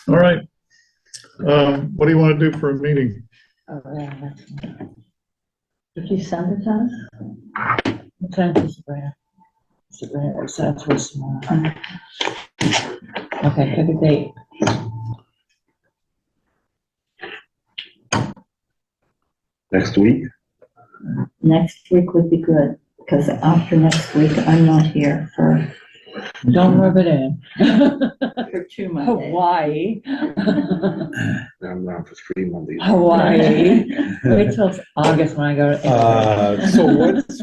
All right. What do you want to do for a meeting? Oh, yeah, that's. Did you send it to us? What time is Sabrina? Sabrina, it sounds for tomorrow. Okay, pick a date. Next week? Next week would be good, because after next week, I'm not here for Don't rub it in. 2 Mondays. Hawaii. I'm not for 3 Mondays. Hawaii. Wait till it's August when I go to Italy. So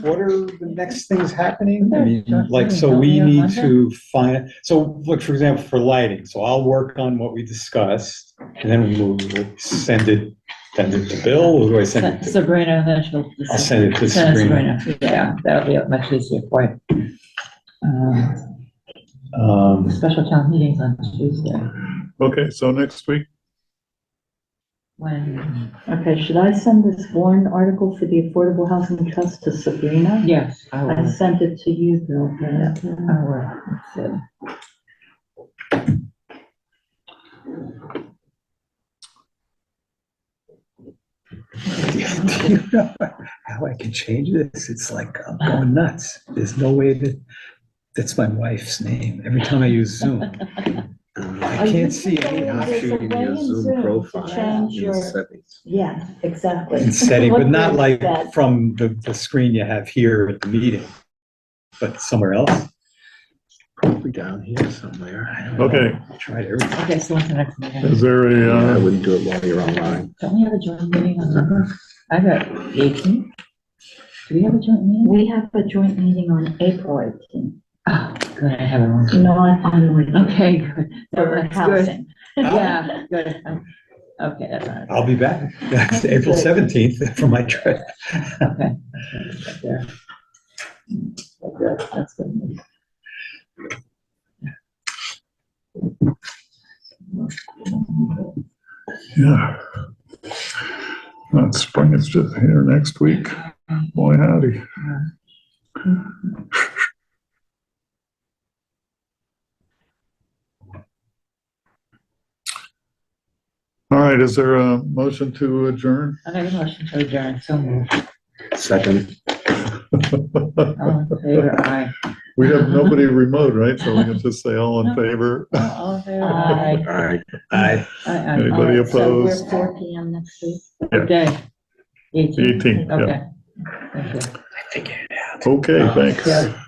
what are the next things happening? I mean, like, so we Don't we need have to find, so look, for example, for lighting, so I'll work on what we discussed, and then we'll send it to Bill, or do I send it to? Sabrina, and then she'll. I'll send it to Send it to Sabrina. Yeah, that'll be much easier for you. Special town meetings on Tuesday. Okay, so next week? When? Okay, should I send this warrant article for the Affordable Housing Trust to Sabrina? Yes, I I will. sent it to you, Bill. I will. Let's see. Do you know how I can change this? It's like, I'm going nuts. There's no way that's my wife's name. Every time I use Zoom, I can't see any Option in your Zoom profile. Change in your, settings. yeah, exactly. in setting, but not Look like that. from the screen you have here at the meeting, but somewhere else. Probably down here somewhere. Okay, I tried everything. Okay, so when's the next meeting? is there I a, wouldn't do it while you're online. Don't we have a joint meeting on Monday? I got 18. Do we have a joint meeting? We have a joint meeting on April 18th, Oh, good, I have it on. not on, Okay, good. for That's good. housing. Yeah, good. Okay, that's all right. I'll be back. That's April 17th for my trip. Okay. Right there. Good, that's good news. yeah. Spring is just here next week. Boy, howdy. All right, is there a motion to adjourn? I make a motion to adjourn, so moved. Second. All in favor, aye. We have nobody remote, right? So we can just say all in favor. All in favor, aye. All right. Aye. Aye, aye. Anybody All right, so we're opposed? 4 PM next week. What day? 18? 18, yeah. Okay. Thank you. I figured it out. Okay, thanks. Yeah.